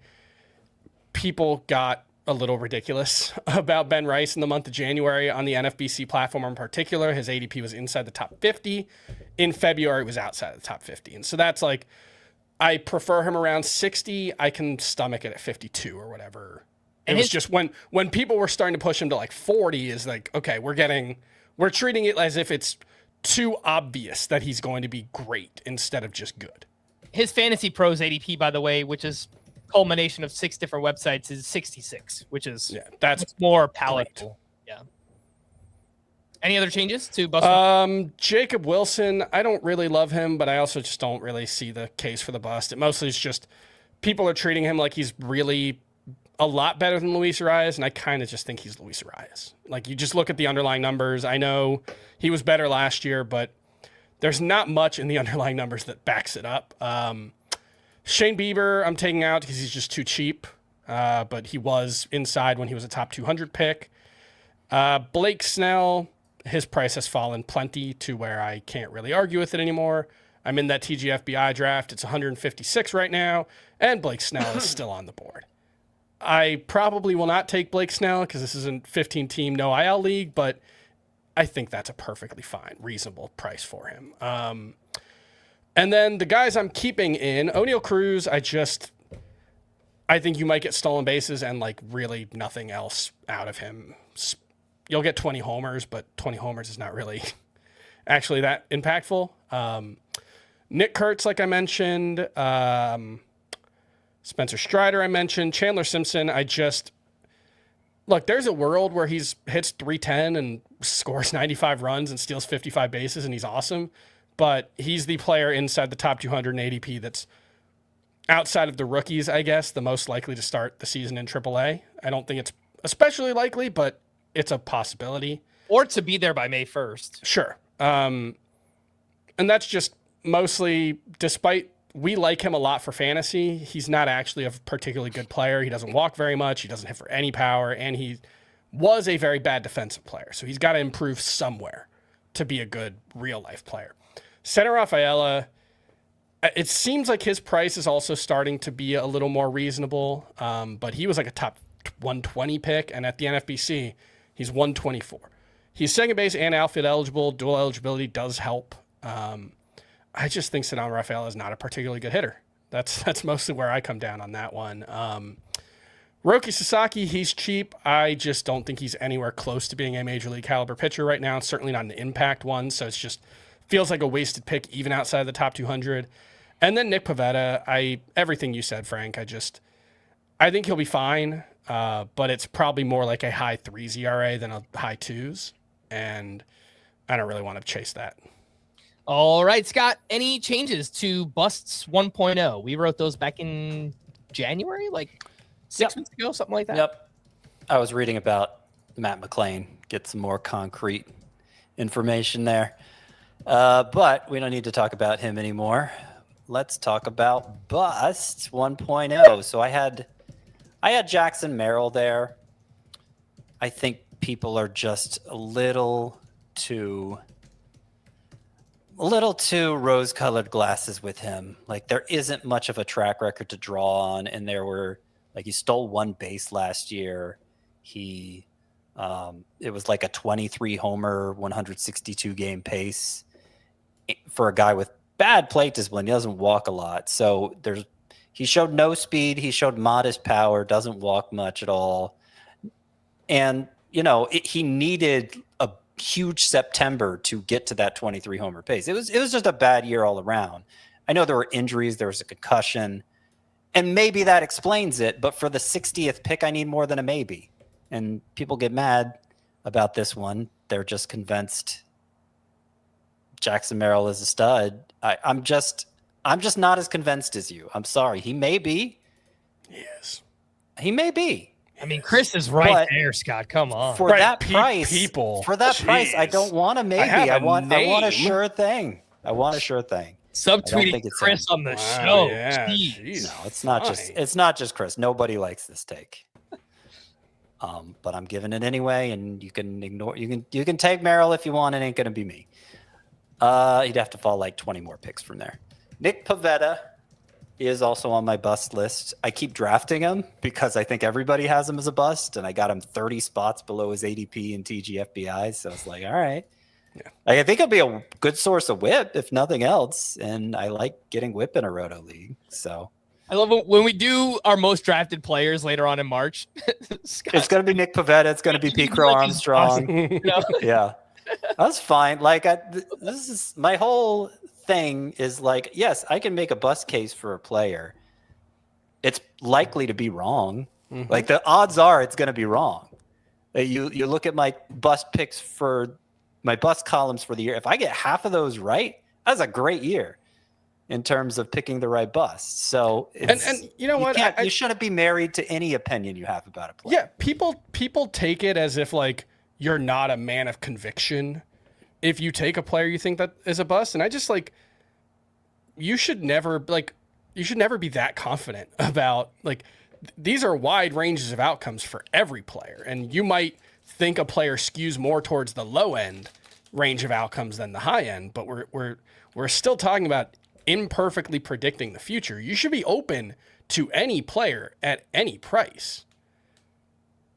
people got a little ridiculous about Ben Rice in the month of January on the NFBC platform in particular. His ADP was inside the top 50. In February, it was outside of the top 50. And so that's like, I prefer him around 60. I can stomach it at 52 or whatever. It was just when people were starting to push him to like 40 is like, okay, we're treating it as if it's too obvious that he's going to be great instead of just good. His Fantasy Pros ADP, by the way, which is culmination of 6 different websites, is 66, which is that's more palatable. Great. Yeah. Any other changes to bust? Jacob Wilson, I don't really love him, but I also just don't really see the case for the bust. It mostly is just people are treating him like he's really a lot better than Luis Arias, and I kind of just think he's Luis Arias. Like, you just look at the underlying numbers. I know he was better last year, but there's not much in the underlying numbers that backs it up. Shane Bieber, I'm taking out because he's just too cheap, but he was inside when he was a top 200 pick. Blake Snell, his price has fallen plenty to where I can't really argue with it anymore. I'm in that TGFBI draft. It's 156 right now, and Blake Snell is still on the board. I probably will not take Blake Snell because this is a 15-team no IL league, but I think that's a perfectly fine, reasonable price for him. And then the guys I'm keeping in, O'Neal Cruz, I think you might get stolen bases and like really nothing else out of him. You'll get 20 homers, but 20 homers is not really actually that impactful. Nick Kurtz, like I mentioned, Spencer Strider, I mentioned. Chandler Simpson, look, there's a world where hits 310 and scores 95 runs and steals 55 bases, and he's awesome. But he's the player inside the top 200 in ADP that's outside of the rookies, I guess, the most likely to start the season in AAA. I don't think it's especially likely, but it's a possibility. Or to be there by May 1st. Sure. And that's just mostly, despite we like him a lot for fantasy, he's not actually a particularly good player. He doesn't walk very much. He doesn't hit for any power. And he was a very bad defensive player. So he's got to improve somewhere to be a good real-life player. Center Rafaela, it seems like his price is also starting to be a little more reasonable, but he was like a top 120 pick, and at the NFBC, he's 124. He's second base and outfield eligible. Dual eligibility does help. I just think Center Rafaela is not a particularly good hitter. That's mostly where I come down on that one. Roki Sasaki, he's cheap. I just don't think he's anywhere close to being a major league caliber pitcher right now. It's certainly not an impact one, so it's just feels like a wasted pick even outside of the top 200. And then Nick Pivetta, everything you said, Frank, I think he'll be fine, but it's probably more like a high 3s ERA than a high 2s, and I don't really want to chase that. All right, Scott, any changes to Busts 1.0? We wrote those back in January, like 6 weeks ago, something like that. Yep. I was reading about Matt McClain, get some more concrete information there. But we don't need to talk about him anymore. Let's talk about Bust 1.0. So I had Jackson Merrill there. I think people are just a little too rose-colored glasses with him. Like, there isn't much of a track record to draw on, and he stole one base last year. It was like a 23 homer, 162 game pace for a guy with bad plate discipline. He doesn't walk a lot. So he showed no speed. He showed modest power, doesn't walk much at all. And, he needed a huge September to get to that 23 homer pace. It was just a bad year all around. I know there were injuries. There was a concussion. And maybe that explains it. But for the 60th pick, I need more than a maybe. And people get mad about this one. They're just convinced Jackson Merrill is a stud. I'm just not as convinced as you. I'm sorry. He may be. He is. He may be. I mean, Chris is right there, Scott. Come on. For Right, that price, Jeez. I don't want a maybe. I want a sure thing. Subtweeting Chris on the show. Yeah, Jeez. No, it's not just Chris. Nobody likes this take. But I'm giving it anyway, and you can ignore. You can take Merrill if you want. It ain't gonna be me. You'd have to fall like 20 more picks from there. Nick Pivetta is also on my bust list. I keep drafting him because I think everybody has him as a bust, and I got him 30 spots below his ADP and TGFBI. So it's like, all right. Yeah. I think it'll be a good source of whip, if nothing else. And I like getting whip in a roto league. So I love it when we do our most drafted players later on in March. It's going to be Nick Pivetta. It's going to be Pete Crow Armstrong. Yeah, that's fine. Like this is my whole thing is like, yes, I can make a bust case for a player. It's likely to be wrong. Mm-hmm. Like the odds are it's going to be wrong. You look at my bust picks for my bust columns for the year. If I get half of those right, that's a great year in terms of picking the right bust. So and you know what? You shouldn't be married to any opinion you have about a player. Yeah, people take it as if like you're not a man of conviction if you take a player you think that is a bust. And I just like you should never be that confident about like these are wide ranges of outcomes for every player. And you might think a player skews more towards the low end range of outcomes than the high end, but we're still talking about imperfectly predicting the future. You should be open to any player at any price.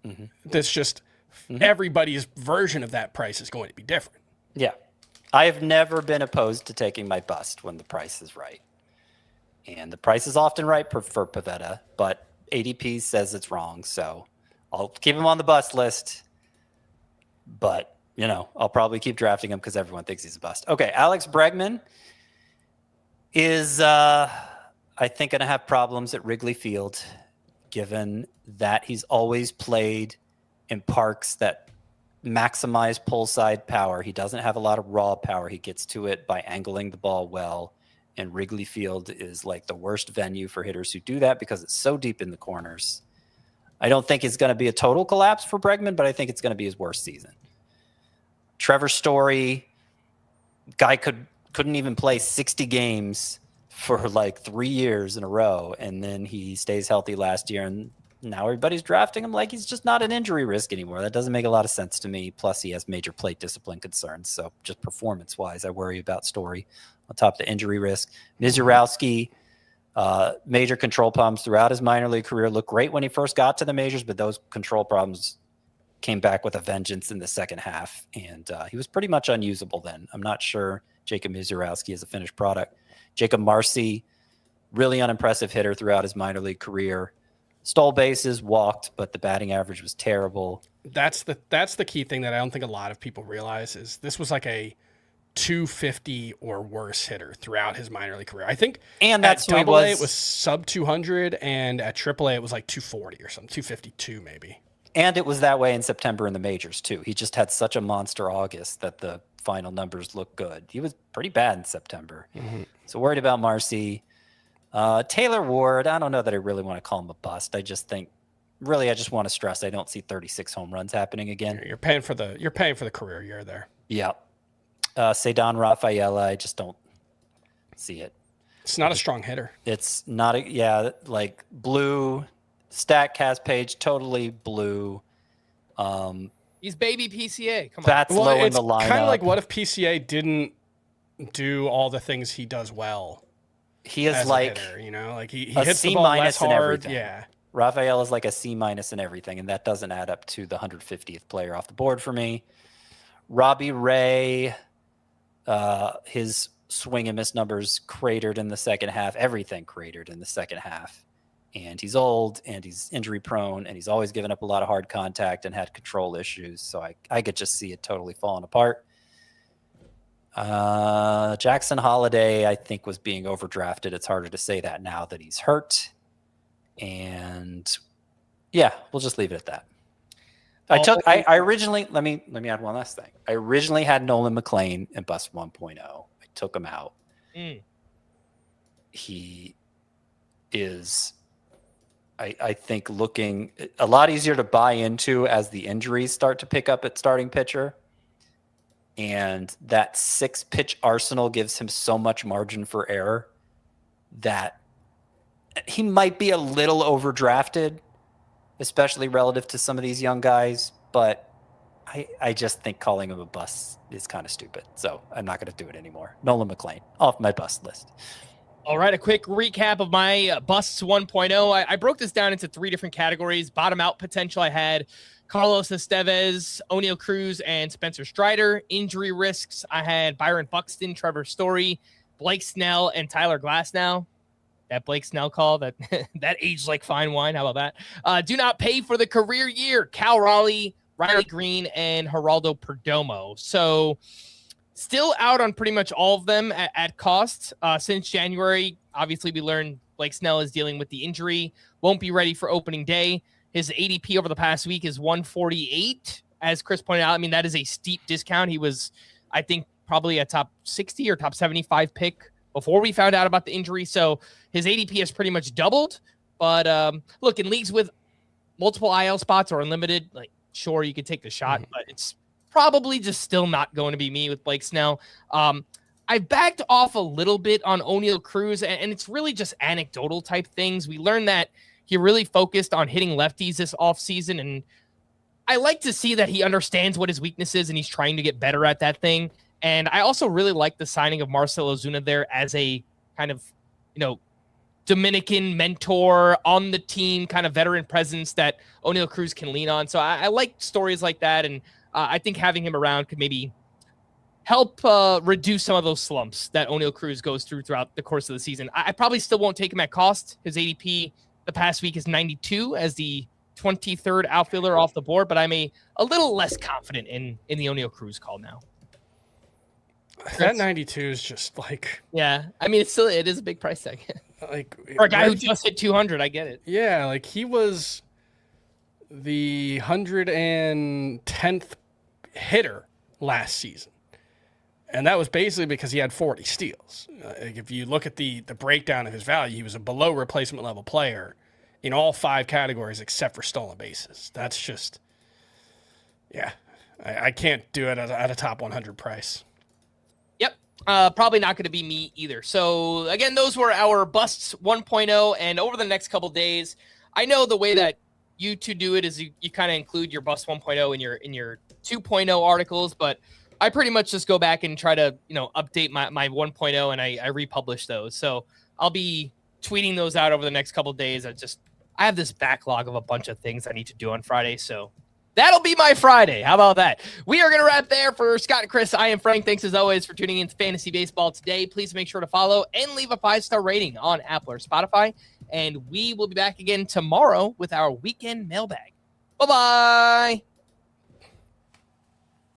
Mm-hmm. That's just everybody's version of that price is going to be different. Yeah. I have never been opposed to taking my bust when the price is right. And the price is often right for Pivetta, but ADP says it's wrong. So I'll keep him on the bust list, but I'll probably keep drafting him because everyone thinks he's a bust. Okay. Alex Bregman is, I think, going to have problems at Wrigley Field, given that he's always played in parks that maximize pull side power. He doesn't have a lot of raw power. He gets to it by angling the ball well. And Wrigley Field is like the worst venue for hitters who do that because it's so deep in the corners. I don't think it's going to be a total collapse for Bregman, but I think it's going to be his worst season. Trevor Story, guy couldn't even play 60 games for like 3 years in a row. And then he stays healthy last year. And now everybody's drafting him like he's just not an injury risk anymore. That doesn't make a lot of sense to me. Plus, he has major plate discipline concerns. So just performance-wise, I worry about Story on top of the injury risk. Mizurowski, major control problems throughout his minor league career. Looked great when he first got to the majors, but those control problems came back with a vengeance in the second half. And he was pretty much unusable then. I'm not sure Jacob Mizurowski is a finished product. Jacob Marcy, really unimpressive hitter throughout his minor league career. Stole bases, walked, but the batting average was terrible. That's the key thing that I don't think a lot of people realize is this was like a 250 or worse hitter throughout his minor league career. I think and that's at AA it was sub 200, and at AAA it was like 240 or something, 252 maybe. And it was that way in September in the majors too. He just had such a monster August that the final numbers look good. He was pretty bad in September. Mm-hmm. So worried about Marcy. Taylor Ward, I don't know that I really want to call him a bust. I just think, really, I just want to stress I don't see 36 home runs happening again. You're paying for the career year there. Yeah. Cedon Rafaela, I just don't see it. It's not a strong hitter. It's not like blue. StatCast page, totally blue. He's baby PCA. Come on. That's low in the lineup. It's kind of like what if PCA didn't do all the things he does well? He is like hitter, like he a hits C- the ball less hard. Everything. Yeah. Rafael is like a C- in everything, and that doesn't add up to the 150th player off the board for me. Robbie Ray, his swing and miss numbers cratered in the second half. Everything cratered in the second half. And he's old, and he's injury prone, and he's always given up a lot of hard contact and had control issues. So I could just see it totally falling apart. Jackson Holiday, I think, was being overdrafted. It's harder to say that now that he's hurt. And yeah, we'll just leave it at that. I originally, let me add one last thing. I originally had Nolan McLean in bust 1.0. I took him out. He is I think looking a lot easier to buy into as the injuries start to pick up at starting pitcher. And that 6-pitch arsenal gives him so much margin for error that he might be a little overdrafted, especially relative to some of these young guys. But I just think calling him a bust is kind of stupid. So I'm not going to do it anymore. Nolan McLean off my bust list. All right, a quick recap of my busts 1.0. I broke this down into 3 different categories. Bottom out potential, I had Carlos Estevez, O'Neal Cruz, and Spencer Strider. Injury risks, I had Byron Buxton, Trevor Story, Blake Snell, and Tyler Glasnow. That Blake Snell call, that aged like fine wine. How about that? Do not pay for the career year. Cal Raleigh, Riley Green, and Geraldo Perdomo. So still out on pretty much all of them at cost since January. Obviously, we learned Blake Snell is dealing with the injury. Won't be ready for opening day. His ADP over the past week is 148. As Chris pointed out, I mean, that is a steep discount. He was, I think, probably a top 60 or top 75 pick before we found out about the injury. So his ADP has pretty much doubled. But look, in leagues with multiple IL spots or unlimited, like, sure, you could take the shot, but it's probably just still not going to be me with Blake Snell. I backed off a little bit on O'Neal Cruz, and it's really just anecdotal type things. We learned that he really focused on hitting lefties this offseason, and I like to see that he understands what his weakness is, and he's trying to get better at that thing. And I also really like the signing of Marcell Ozuna there as a kind of, Dominican mentor on the team, kind of veteran presence that O'Neal Cruz can lean on. So I like stories like that, and I think having him around could maybe help reduce some of those slumps that O'Neal Cruz goes throughout the course of the season. I probably still won't take him at cost. His ADP the past week is 92 as the 23rd outfielder off the board, but I'm a little less confident in the O'Neal Cruz call now. That 92 is just like... Yeah, I mean, it is a big price tag. Like for a guy who just hit 200, I get it. Yeah, like he was the 110th hitter last season. And that was basically because he had 40 steals. If you look at the breakdown of his value, he was a below replacement level player in all 5 categories except for stolen bases. That's just, yeah, I can't do it at a top 100 price. Yep. Probably not going to be me either. So again, those were our busts 1.0. And over the next couple days, I know the way that you two do it is you kind of include your bust 1.0 in your 2.0 articles, but I pretty much just go back and try to, update my 1.0 and I republish those. So I'll be tweeting those out over the next couple of days. I have this backlog of a bunch of things I need to do on Friday. So that'll be my Friday. How about that? We are going to wrap there for Scott and Chris. I am Frank. Thanks as always for tuning in to Fantasy Baseball today. Please make sure to follow and leave a 5-star rating on Apple or Spotify. And we will be back again tomorrow with our weekend mailbag. Bye-bye.